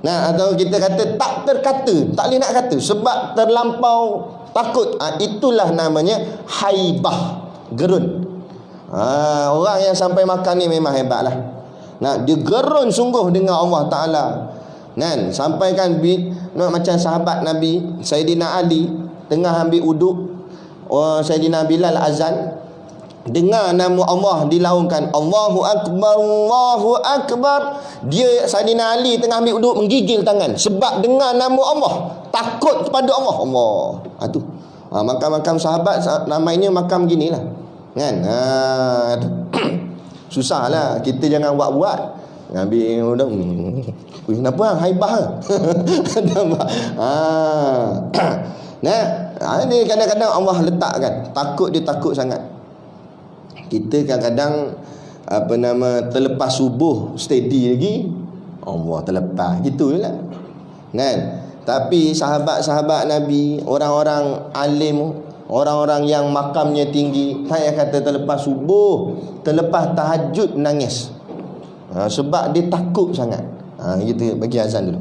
Atau kita kata tak terkata, tak boleh nak kata sebab terlampau takut. Itulah namanya haibah, gerun. Orang yang sampai makan ni memang hebat lah. Dia gerun sungguh dengan Allah Ta'ala. Sampaikan macam sahabat Nabi Sayyidina Ali tengah ambil uduk, Sayyidina Bilal azan, dengar nama Allah dilaungkan, Allahu Akbar, Allahu Akbar. Dia Sayyidina Ali tengah ambil uduk, menggigil tangan sebab dengar nama Allah, takut kepada Allah. Tu makam-makam sahabat namanya makam ginilah, kan. Susahlah, kita jangan buat-buat ambil uduk. Kenapa haibah? Nampak? Ini kadang-kadang Allah letakkan takut, dia takut sangat. Kita kadang-kadang terlepas subuh steady lagi, Allah terlepas gitu je lah, kan. Tapi sahabat-sahabat Nabi, orang-orang alim, orang-orang yang makamnya tinggi, saya kata terlepas subuh, terlepas tahajud menangis. Sebab dia takut sangat. Kita bagi azan dulu.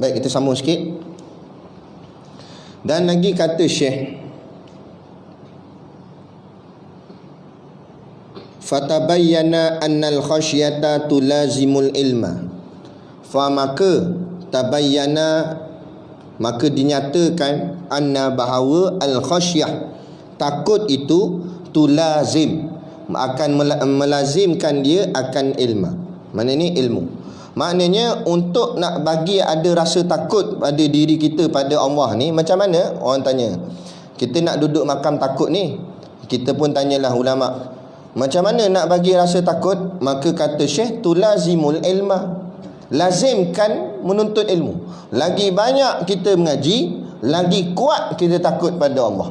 Baik, kita sambung sikit. Dan lagi kata Syekh, fatabayyana annal khasyata tulazimul ilma. Fa maka tabayyana, maka dinyatakan, anna bahawa al khasyah, takut itu, tulazim, akan melazimkan dia akan ilma. Mana ni ilmu. Maknanya untuk nak bagi ada rasa takut pada diri kita pada Allah ni, macam mana? Orang tanya, kita nak duduk makam takut ni, kita pun tanyalah ulama, macam mana nak bagi rasa takut? Maka kata Syekh, tulazimul ilma, lazimkan menuntut ilmu. Lagi banyak kita mengaji, lagi kuat kita takut pada Allah.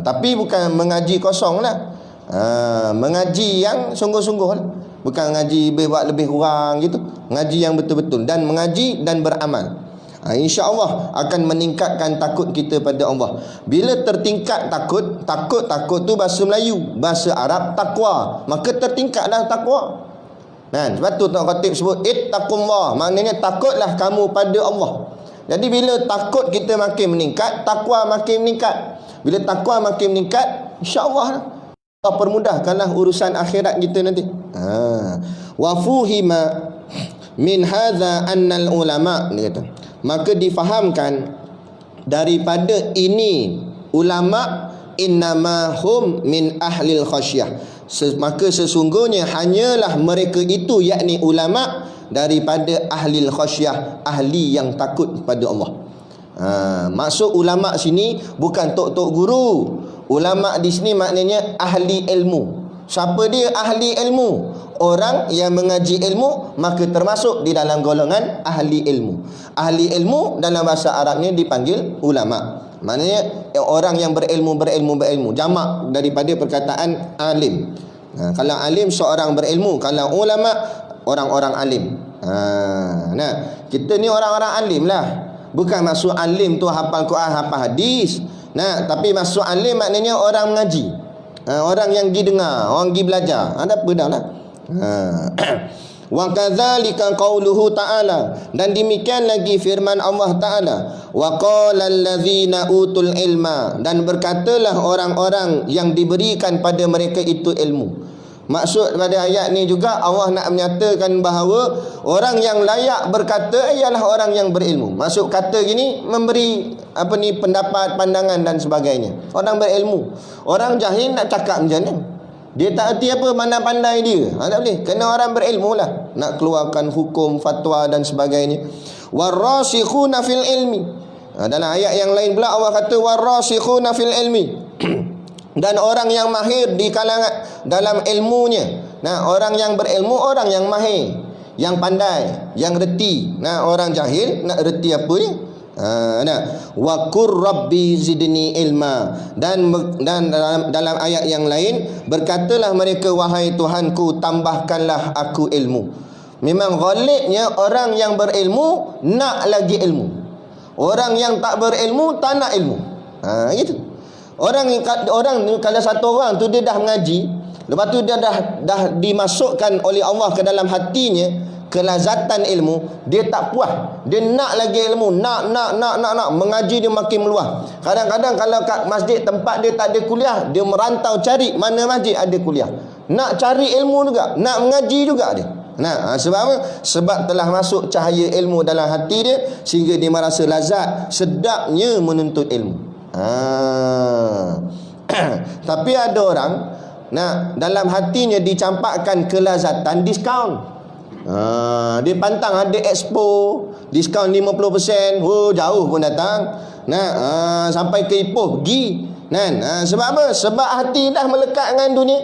Tapi bukan mengaji kosong lah, mengaji yang sungguh-sungguh lah. Bukan ngaji buat lebih kurang gitu. Ngaji yang betul-betul, dan mengaji dan beramal. InsyaAllah akan meningkatkan takut kita pada Allah. Bila tertingkat takut, takut tu bahasa Melayu, bahasa Arab takwa, maka tertingkatlah takwa. Kan? Sebab tu Tuan Khatib sebut ittaqullah, maknanya takutlah kamu pada Allah. Jadi bila takut kita makin meningkat, takwa makin meningkat. Bila takwa makin meningkat, insyaAllah Allah permudahkanlah urusan akhirat kita nanti. Wa fuhima min hadza annal ulama, dia kata, maka difahamkan daripada ini ulama, innama hum min ahlil khasyah, maka sesungguhnya hanyalah mereka itu, yakni ulama, daripada ahlil khasyah, ahli yang takut pada Allah. Maksud ulama sini bukan tok-tok guru. Ulama di sini maknanya ahli ilmu. Siapa dia ahli ilmu? Orang yang mengaji ilmu, maka termasuk di dalam golongan ahli ilmu. Ahli ilmu dalam bahasa Arabnya dipanggil ulama. Maknanya orang yang berilmu, jamak daripada perkataan alim. Kalau alim seorang berilmu, kalau ulama orang-orang alim. Nah, kita ni orang-orang alim lah. Bukan maksud alim tu hafal Quran, hafal hadis. Nah, tapi maksud alim maknanya orang mengaji. Orang yang pergi dengar, orang pergi belajar. Ada apa dah lah. Wa kadzalika qauluhu ta'ala, dan demikian lagi firman Allah Ta'ala, wa qala allazina utul ilma, dan berkatalah orang-orang yang diberikan pada mereka itu ilmu. Maksud pada ayat ni juga Allah nak menyatakan bahawa orang yang layak berkata ialah orang yang berilmu. Maksud kata gini memberi pendapat, pandangan dan sebagainya. Orang berilmu. Orang jahil nak cakap macam mana? Dia tak erti apa, mana pandai dia. Tak boleh. Kena orang berilmu lah nak keluarkan hukum, fatwa dan sebagainya. Warasikhuna fil ilmi. Dalam ayat yang lain pula Allah kata warasikhuna fil ilmi. Dan orang yang mahir di kalangan dalam ilmunya. Nah, orang yang berilmu, orang yang mahir, yang pandai, yang reti. Nah, orang jahil nak reti apa ni? Wa qur rabbi zidni ilma, dan dalam ayat yang lain berkatalah mereka, wahai Tuhanku, tambahkanlah aku ilmu. Memang ghalibnya orang yang berilmu nak lagi ilmu. Orang yang tak berilmu tak nak ilmu. Gitu. Orang kalau satu orang tu dia dah mengaji, lepas tu dia dah dimasukkan oleh Allah ke dalam hatinya kelazatan ilmu, dia tak puas, dia nak lagi ilmu, nak mengaji, dia makin meluah. Kadang-kadang kalau kat masjid tempat dia tak ada kuliah, dia merantau cari mana masjid ada kuliah, nak cari ilmu juga, nak mengaji juga dia. Nah, sebab apa? Sebab telah masuk cahaya ilmu dalam hati dia, sehingga dia merasa lazat, sedapnya menuntut ilmu. Tapi ada orang dalam hatinya dicampakkan kelazatan diskaun. Dia pantang ada expo, diskaun 50%, jauh pun datang. Sampai ke Ipoh pergi. Sebab apa? Sebab hati dah melekat dengan dunia.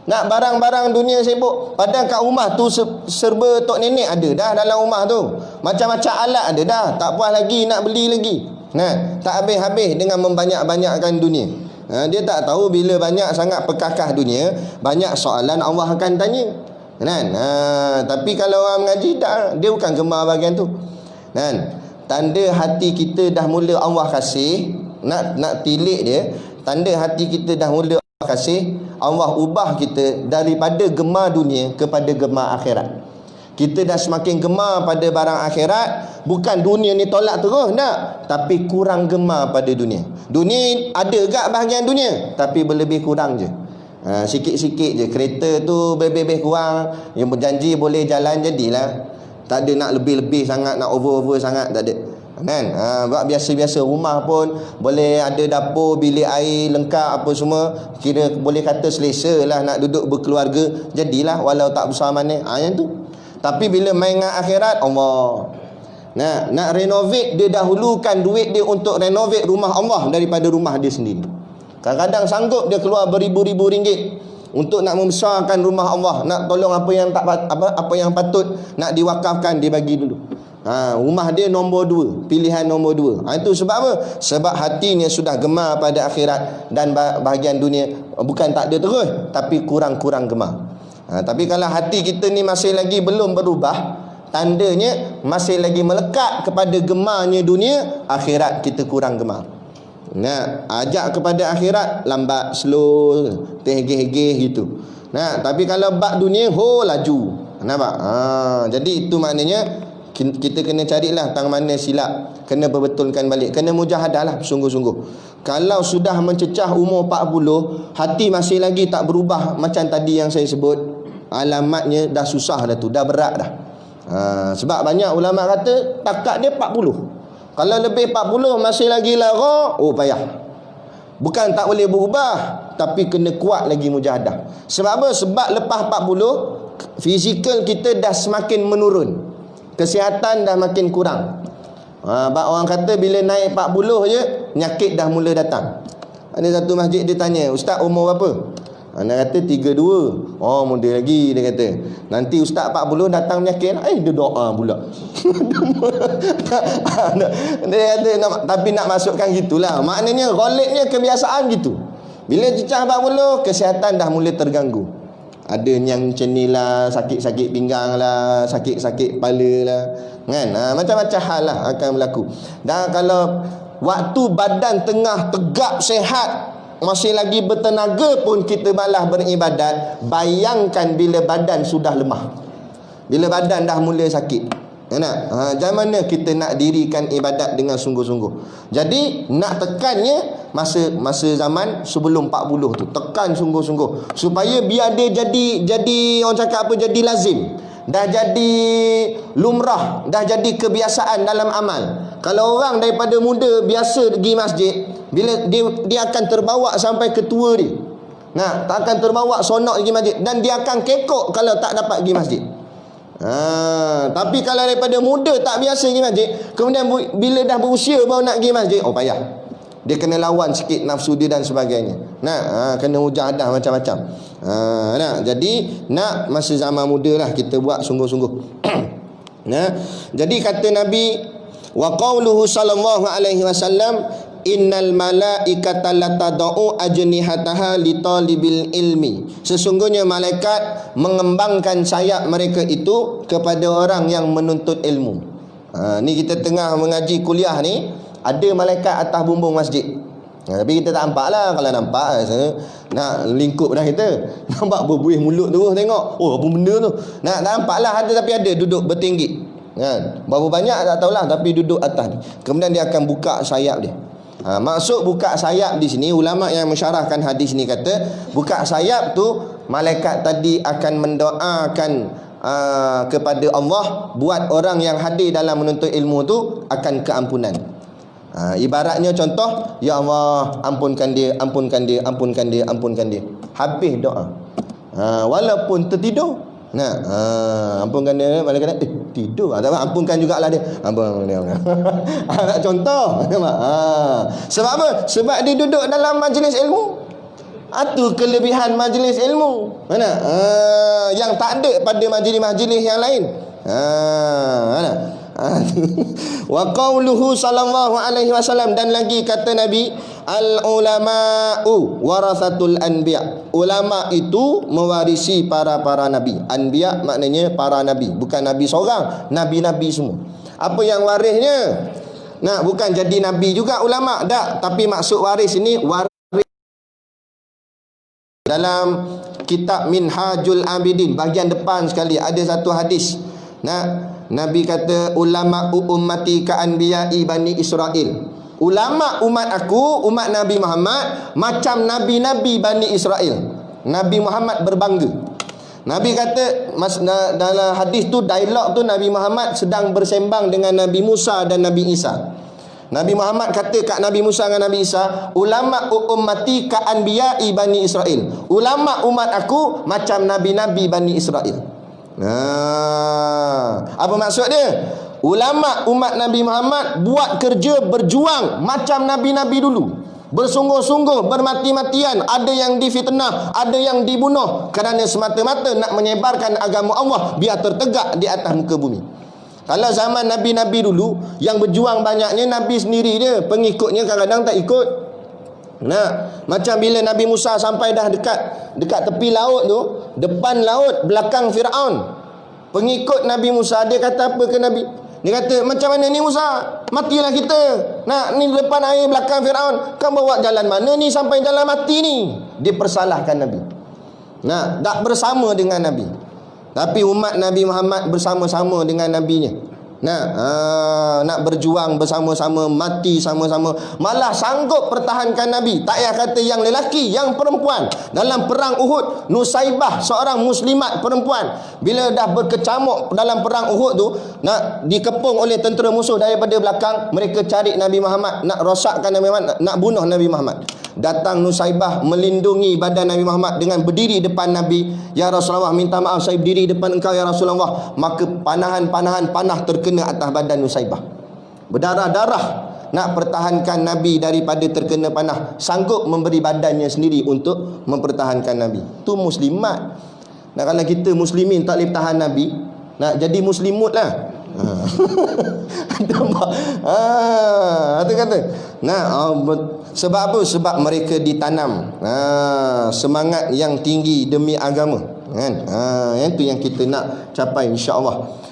Nak barang-barang dunia sibuk. Padahal kat rumah tu serba tok nenek ada dah dalam rumah tu. Macam-macam alat ada dah. Tak puas lagi nak beli lagi. Tak habis-habis dengan membanyak-banyakkan dunia. Dia tak tahu bila banyak sangat perkakah dunia, banyak soalan Allah akan tanya. Tapi kalau orang mengaji tak, dia bukan gemar bahagian tu. Tanda hati kita dah mula Allah kasih, nak tilik dia, tanda hati kita dah mula Allah kasih, Allah ubah kita daripada gemar dunia kepada gemar akhirat. Kita dah semakin gemar pada barang akhirat. Bukan dunia ni tolak terus, tak, tapi kurang gemar pada dunia. Dunia ada gak bahagian dunia, tapi berlebih kurang je. Sikit-sikit je. Kereta tu lebih kurang, yang berjanji boleh jalan jadilah. Tak ada nak lebih-lebih sangat, nak over-over sangat, tak ada. Buat biasa-biasa. Rumah pun boleh ada dapur, bilik air lengkap apa semua, kira boleh kata selesa lah nak duduk berkeluarga, jadilah walau tak besar mana. Yang tu. Tapi bila main dengan akhirat, Allah nak renovate, dia dahulukan duit dia untuk renovate rumah Allah daripada rumah dia sendiri. Kadang-kadang sanggup dia keluar beribu-ribu ringgit untuk nak membesarkan rumah Allah, nak tolong apa yang patut nak diwakafkan, dia bagi dulu. Rumah dia nombor 2, pilihan nombor 2. Itu sebab apa? Sebab hatinya sudah gemar pada akhirat, dan bahagian dunia bukan tak ada terus, tapi kurang-kurang gemar. Tapi kalau hati kita ni masih lagi belum berubah, tandanya masih lagi melekat kepada gemarnya dunia, akhirat kita kurang gemar. Ajak kepada akhirat lambat, slow, terhegeh-hegeh gitu. Tapi kalau bab dunia, laju. Nampak? Jadi itu maknanya kita kena carilah tang mana silap, kena perbetulkan balik, kena mujahadah lah sungguh-sungguh. Kalau sudah mencecah umur 40, hati masih lagi tak berubah macam tadi yang saya sebut, alamatnya dah susah dah tu, dah berat dah. Sebab banyak ulama kata takat dia 40. Kalau lebih 40 masih lagi lara, payah. Bukan tak boleh berubah, tapi kena kuat lagi mujahadah. Sebab apa? Sebab lepas 40, fizikal kita dah semakin menurun, kesihatan dah makin kurang. Orang kata bila naik 40 je, nyakit dah mula datang. Ada satu masjid dia tanya, ustaz umur berapa? Anak kata 32. Oh, muda lagi dia kata. Nanti ustaz 40 datang menyakit, dia doa pula. Dia kata tapi nak masukkan gitulah. Maknanya ghalibnya kebiasaan gitu. Bila cecah 40, kesihatan dah mula terganggu. Ada yang macam ni lah, sakit-sakit pinggang lah, sakit-sakit kepala lah, kan? Macam-macam hal lah akan berlaku. Dan kalau waktu badan tengah tegak sihat, masih lagi bertenaga pun kita malah beribadat, bayangkan bila badan sudah lemah, bila badan dah mula sakit. Macam mana kita nak dirikan ibadat dengan sungguh-sungguh? Jadi nak tekannya masa zaman sebelum 40 tu, tekan sungguh-sungguh supaya biar dia jadi orang cakap apa, jadi lazim, dah jadi lumrah, dah jadi kebiasaan dalam amal. Kalau orang daripada muda biasa pergi masjid, bila dia akan terbawa sampai ke tua dia. Tak akan terbawa sonok pergi masjid, dan dia akan kekok kalau tak dapat pergi masjid. Tapi kalau daripada muda tak biasa pergi masjid, kemudian bila dah berusia baru nak pergi masjid, payah. Dia kena lawan sikit nafsu dia dan sebagainya. Kena mujahadah macam-macam. Jadi nak masa zaman muda lah kita buat sungguh-sungguh. Jadi kata Nabi, wa qauluhu sallallahu alaihi wasallam, innal malaikata latadau ajnihataha li talibil ilmi. Sesungguhnya malaikat mengembangkan sayap mereka itu kepada orang yang menuntut ilmu. Ni kita tengah mengaji kuliah ni, ada malaikat atas bumbung masjid. Tapi kita tak nampak lah. Kalau nampak nak lingkup dah kita. Nampak berbuih mulut terus tengok. Apa benda tu? Tak nampak lah ada, tapi ada duduk bertinggi. Berapa banyak tak tahulah, tapi duduk atas ni. Kemudian dia akan buka sayap dia. Maksud buka sayap di sini, ulama yang mensyarahkan hadis ni kata, buka sayap tu malaikat tadi akan mendoakan kepada Allah buat orang yang hadir dalam menuntut ilmu tu akan keampunan. Ibaratnya contoh, ya Allah ampunkan dia, ampunkan dia, ampunkan dia, ampunkan dia. Habis doa. Walaupun tertidur. Ampunkan dia, malaikat tidur. Tak apa, ampunkan jugalah dia. Ampunkan dia. Nak contoh. Sebab apa? Sebab dia duduk dalam majlis ilmu. Itu kelebihan majlis ilmu. Yang tak ada pada majlis-majlis yang lain. Wa qauluhu sallallahu alaihi wasallam, dan lagi kata Nabi, al ulama'u warathatul anbiya. Ulama itu mewarisi para nabi. Anbiya maknanya para nabi, bukan nabi seorang, nabi-nabi semua. Apa yang warisnya? Bukan jadi nabi juga ulama, tak, tapi maksud waris ini waris. Dalam kitab Minhajul Abidin bahagian depan sekali ada satu hadis. Nabi kata, ulama ummati ka anbiya'i bani Israel. Ulama umat aku, umat Nabi Muhammad, macam nabi-nabi Bani Israel. Nabi Muhammad berbangga. Nabi kata, dalam hadis tu, dialog tu, Nabi Muhammad sedang bersembang dengan Nabi Musa dan Nabi Isa. Nabi Muhammad kata kat Nabi Musa dan Nabi Isa, ulama ummati ka anbiya'i Bani Israel. Ulama umat aku macam nabi-nabi Bani Israel. Apa maksud dia? Ulama umat Nabi Muhammad buat kerja, berjuang macam nabi-nabi dulu, bersungguh-sungguh, bermati-matian. Ada yang difitnah, ada yang dibunuh kerana semata-mata nak menyebarkan agama Allah biar tertegak di atas muka bumi. Kalau zaman nabi-nabi dulu yang berjuang banyaknya nabi sendiri dia, pengikutnya kadang-kadang tak ikut. Macam bila Nabi Musa sampai dah dekat tepi laut tu, depan laut, belakang Firaun, pengikut Nabi Musa, dia kata apa ke Nabi? Dia kata, macam mana ni Musa? Matilah kita. Ni depan air, belakang Firaun. Kau bawa jalan mana ni sampai jalan mati ni? Dia persalahkan Nabi. Tak bersama dengan Nabi, tapi umat Nabi Muhammad bersama-sama dengan nabinya. Nak berjuang bersama-sama, mati sama-sama, malah sanggup pertahankan Nabi. Tak payah kata yang lelaki, yang perempuan. Dalam perang Uhud, Nusaibah, seorang muslimat perempuan, bila dah berkecamuk dalam perang Uhud tu, dikepung oleh tentera musuh daripada belakang. Mereka cari Nabi Muhammad, nak rosakkan Nabi Muhammad, nak bunuh Nabi Muhammad. Datang Nusaibah melindungi badan Nabi Muhammad dengan berdiri depan Nabi. Ya Rasulullah, minta maaf saya berdiri depan engkau ya Rasulullah. Maka panah terkena atas badan Nusaibah, berdarah-darah. nak pertahankan Nabi daripada terkena panah, sanggup memberi badannya sendiri untuk mempertahankan Nabi. Tu muslimat. Nah, kalau kita muslimin tak boleh tahan Nabi, nak jadi muslimut lah. Itu kata. Sebab apa? Sebab mereka ditanam semangat yang tinggi demi agama, kan? Itu yang kita nak capai, insya-Allah.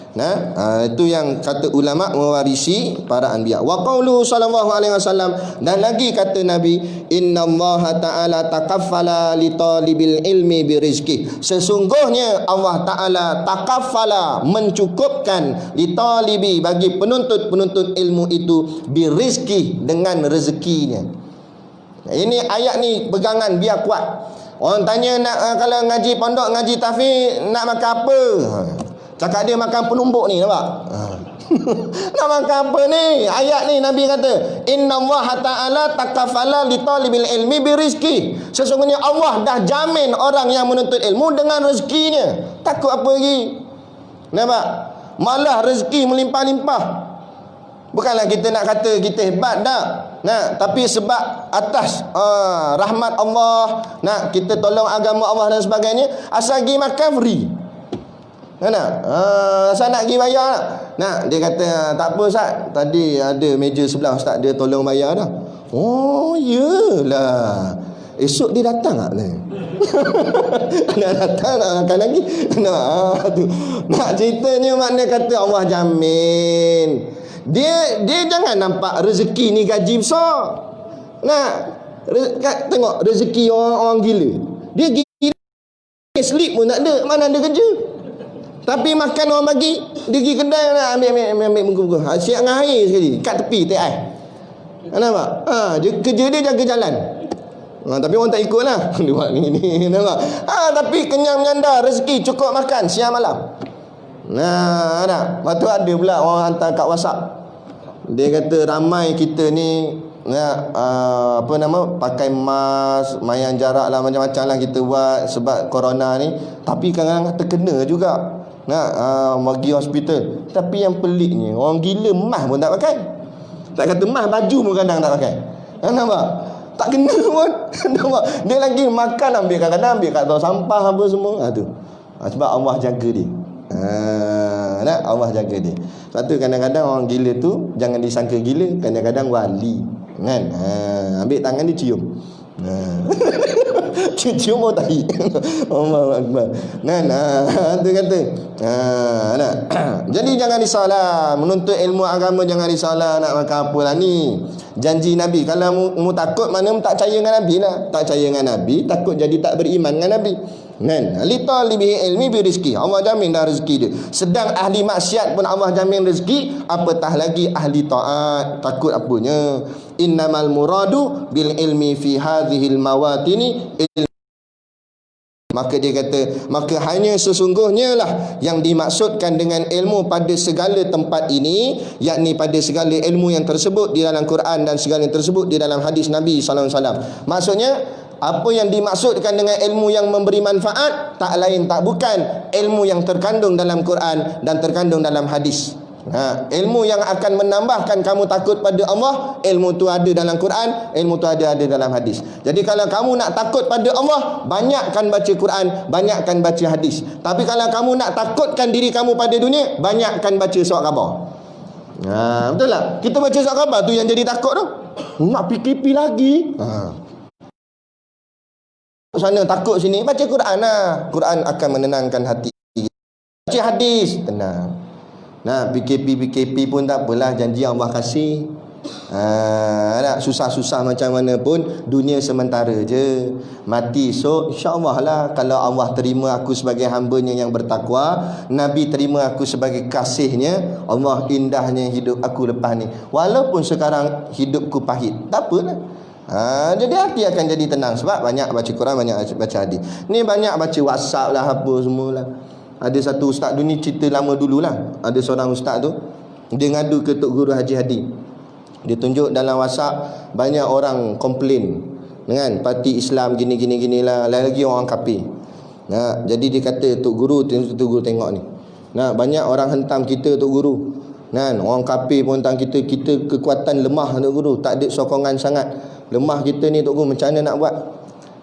Itu yang kata ulama mewarisi para anbiya. Wa qauluhu sallallahu alaihi wasallam, dan lagi kata Nabi, innallaha ta'ala takaffala li talibil ilmi birizqi. Sesungguhnya Allah Ta'ala takaffala, mencukupkan li talibi, bagi penuntut ilmu itu, birizqi, dengan rezekinya. Ini ayat ni pegangan biar kuat. Orang tanya nak kalau ngaji pondok, ngaji tahfiz, nak makan apa? Cakap dia makan penumbuk ni, nampak? Nak makan apa ni? Ayat ni Nabi kata, innallaha ta'ala takafala li talibil ilmi birizqi. Sesungguhnya Allah dah jamin orang yang menuntut ilmu dengan rezekinya. Takut apa lagi? Nampak? Malah rezeki melimpah-limpah. Bukanlah kita nak kata kita hebat dah. Nah, tapi sebab atas rahmat Allah, nak kita tolong agama Allah dan sebagainya, asal pergi makan free. Asal nak pergi bayar tak? Nah, dia kata tak apa Ustaz, tadi ada meja sebelah Ustaz, dia tolong bayar dah. Oh, iyalah. Esok dia datang tak ni? Nak datang nak makan lagi. Nak ceritanya makna kata Allah jamin. Dia jangan nampak rezeki ni gaji besar. Nah, tengok rezeki orang gila. Dia gila, sleep pun tak ada, mana ada kerja. Tapi makan orang bagi, dia pergi kedai nak ambil muka-muka. Siap dengan air sekali, kat tepi teh air. Nampak? Kerja dia jaga jalan. Tapi orang tak ikut lah. Dia buat ni nampak? Tapi kenyang menyandar, rezeki cukup makan siang malam. Lepas tu ada pula orang hantar kat WhatsApp. Dia kata ramai kita ni pakai mask, mayan jarak lah, macam-macam lah kita buat sebab corona ni. Tapi kadang-kadang terkena juga. Pergi hospital. Tapi yang peliknya, orang gila mask pun tak pakai. Tak kata mask, baju pun kadang tak pakai. Nampak? Tak kena pun. Nampak? Dia lagi makan, ambil kadang-kadang ambil kat tong sampah apa semua. Sebab Allah jaga dia. Allah jaga dia. Sebab tu kadang-kadang orang gila tu jangan disangka gila, kadang-kadang wali, kan? Ambil tangan dia cium. Cium mau tahi. Allahu akbar. Tu kata. Jadi jangan risaulah menuntut ilmu agama, jangan risaulah nak makan apa lah ni. Janji Nabi, kalau mu takut, mana mu tak percaya dengan Nabi lah. Tak percaya dengan Nabi, takut jadi tak beriman dengan Nabi. Li talibi ilmi birizqi. Allah jamin dah rezeki dia. Sedang ahli maksiat pun Allah jamin rezeki, apatah lagi ahli taat. Takut apanya? Innamal muradu bil ilmi fi hadhil mawatini. Maka dia kata, maka hanya sesungguhnya lah yang dimaksudkan dengan ilmu pada segala tempat ini, yakni pada segala ilmu yang tersebut di dalam Quran dan segala yang tersebut di dalam hadis Nabi sallallahu alaihi wasallam. Maksudnya, apa yang dimaksudkan dengan ilmu yang memberi manfaat, tak lain tak bukan ilmu yang terkandung dalam Quran dan terkandung dalam hadis. Ilmu yang akan menambahkan kamu takut pada Allah, ilmu tu ada dalam Quran, ilmu tu ada dalam hadis. Jadi kalau kamu nak takut pada Allah, banyakkan baca Quran, banyakkan baca hadis. Tapi kalau kamu nak takutkan diri kamu pada dunia, banyakkan baca surat khabar. Betul tak? Kita baca surat khabar tu yang jadi takut tu. Nak PKP lagi. Sana takut sini, baca Quran lah. Quran akan menenangkan hati. Baca hadis, tenang. PKP pun tak apalah, janji Allah kasih. Susah-susah macam mana pun, dunia sementara je. Mati esok, insya-Allah lah. Kalau Allah terima aku sebagai hamba-Nya yang bertakwa, Nabi terima aku sebagai kasihnya, Allah indahnya hidup aku lepas ni. Walaupun sekarang hidupku pahit, tak apalah. Jadi hati akan jadi tenang sebab banyak baca Quran, banyak baca hadis. Ni banyak baca WhatsApp lah, apa semualah. Ada satu ustaz tu, ni cerita lama dululah. Ada seorang ustaz tu, dia ngadu ke Tok Guru Haji Hadi. Dia tunjuk dalam WhatsApp, banyak orang komplain dengan parti Islam gini lah, lagi orang kafir. Jadi dia kata, Tok Guru tengok ni. Banyak orang hentam kita Tok Guru. Kan, orang kafir pun tentang kita kekuatan lemah Tok Guru, tak ada sokongan sangat. Lemah kita ni Tok Guru, macam mana nak buat?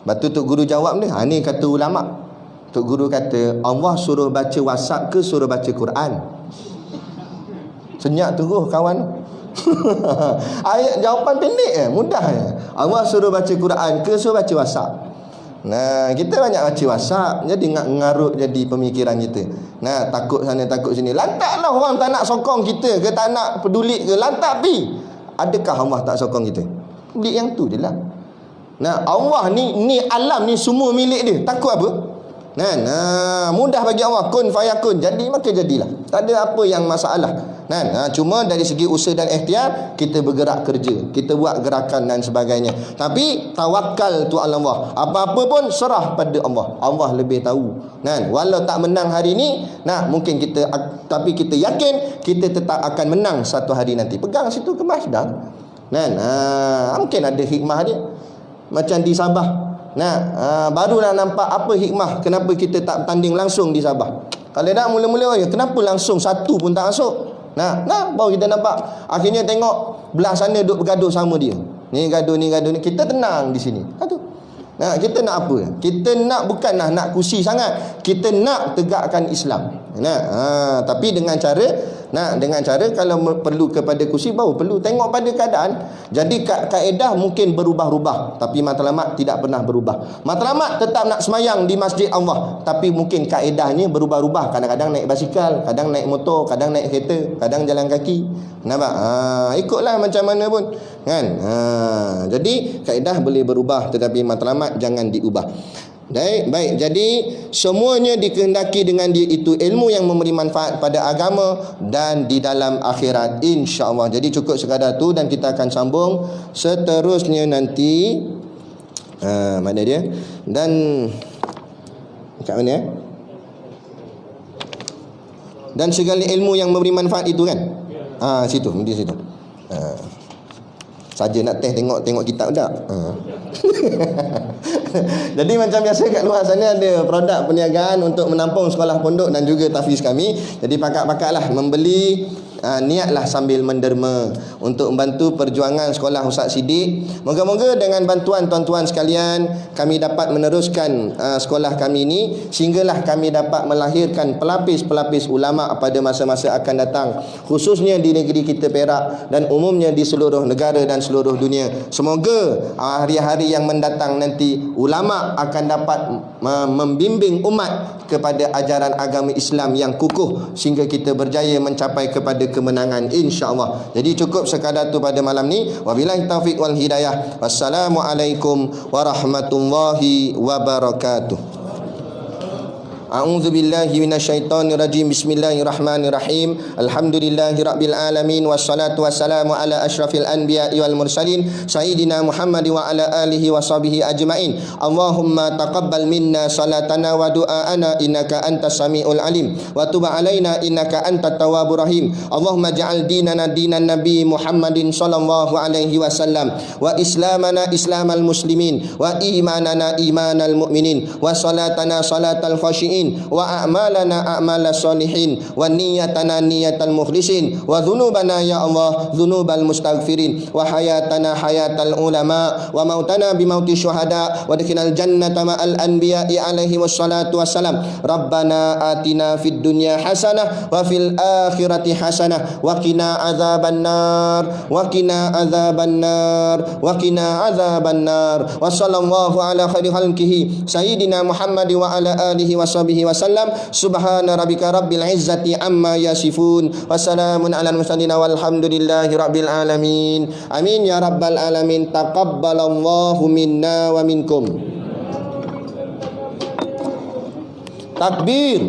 Lepas tu Tok Guru jawab ni, ni kata ulama. Tok Guru kata, Allah suruh baca WhatsApp ke suruh baca Quran? Senyap terus kawan. Ayat jawapan pendek mudah je. Allah suruh baca Quran ke suruh baca WhatsApp? Nah, kita banyak baca WhatsApp, jadi ngarut jadi pemikiran kita. Nah, takut sana takut sini. Lantaklah orang tak nak sokong kita ke, tak nak peduli ke, lantak pi. Adakah Allah tak sokong kita? Beli yang tu je lah. Nah, Allah ni alam ni semua milik dia. Takut apa? Nah, mudah bagi Allah, kun fayakun, jadi maka jadilah. Tak ada apa yang masalah. Cuma dari segi usaha dan ikhtiar, kita bergerak kerja, kita buat gerakan dan sebagainya. Tapi tawakal tu Allah. Apa-apa pun serah pada Allah. Allah lebih tahu. Walau tak menang hari ni, mungkin kita, tapi kita yakin kita tetap akan menang satu hari nanti. Pegang situ kemas dah. Mungkin ada hikmah dia. Macam di Sabah. Barulah nampak apa hikmah kenapa kita tak bertanding langsung di Sabah. Kalau dah mula-mula, kenapa langsung satu pun tak masuk? Baru kita nampak. Akhirnya tengok belah sana duk bergaduh sama dia. Ni gaduh ni. Kita tenang di sini. Kita nak apa? Kita nak bukanlah nak kursi sangat. Kita nak tegakkan Islam. Tapi dengan cara kalau perlu kepada kursi, baru perlu tengok pada keadaan. Jadi kaedah mungkin berubah-ubah, tapi matlamat tidak pernah berubah. Matlamat tetap nak semayang di masjid Allah, tapi mungkin kaedahnya berubah-ubah. Kadang-kadang naik basikal, kadang naik motor, kadang naik kereta, kadang jalan kaki. Nampak? Ikutlah macam mana pun kan. Jadi kaedah boleh berubah, tetapi matlamat jangan diubah. Baik, jadi semuanya dikehendaki dengan dia itu ilmu yang memberi manfaat pada agama dan di dalam akhirat, insya-Allah. Jadi cukup sekadar tu, dan kita akan sambung seterusnya nanti. Mana dia? Dan kat mana Dan segala ilmu yang memberi manfaat itu kan? Situ, di situ. Saja nak tengok kitab dah. Jadi macam biasa kat luar sana ada produk perniagaan untuk menampung sekolah pondok dan juga tahfiz kami. Jadi pakat-pakatlah membeli, niatlah sambil menderma untuk membantu perjuangan sekolah Ustaz Siddiq. Moga-moga dengan bantuan tuan-tuan sekalian kami dapat meneruskan sekolah kami ini, sehinggalah kami dapat melahirkan pelapis-pelapis ulama pada masa-masa akan datang, khususnya di negeri kita Perak dan umumnya di seluruh negara dan seluruh dunia. Semoga hari-hari yang mendatang nanti ulama akan dapat membimbing umat kepada ajaran agama Islam yang kukuh, sehingga kita berjaya mencapai kepada kemenangan, insya-Allah. Jadi cukup sekadar tu pada malam ni. Wabillahi taufik wal hidayah. Wassalamualaikum warahmatullahi wabarakatuh. A'udzu billahi minasyaitonir rajim. Bismillahirrahmanirrahim. Alhamdulillahirabbil alamin wassalatu wassalamu ala asyrafil anbiya'i wal mursalin sayyidina Muhammad wa ala alihi washabihi ajmain. Allahumma taqabbal minna salatana wa du'aana innaka antas samiul alim wa tub alaina innaka antat tawwabur rahim. Allahumma ja'al dinana dinan nabi Muhammadin sallallahu alaihi wasallam wa islamana islamal muslimin wa imanana imanal mu'minin wa salatana salatal khashiin wa a'malana a'malas solihin wa niyatana niyatal mukhlisin wa dhunubana ya Allah dhunubal mustaghfirin wa hayatana hayatal ulama wa mautana bimauti syuhada wa dakhinal jannata ma'al anbiya'i alaihi wassalatu wassalam. Rabbana atina fid dunya hasanah wa fil akhirati hasanah wa qina adzabannar wa qina adzabannar wa qina adzabannar. Wa sallallahu ala khairi khalqihi sayyidina Muhammad wa ala alihi washabihi wasallam. Subhana rabbika rabbil izzati amma yasifun wa salamun alal mursalin walhamdulillahi rabbil alamin. Amin ya rabbal alamin. Taqabbalallahu minna wa minkum. Takbir.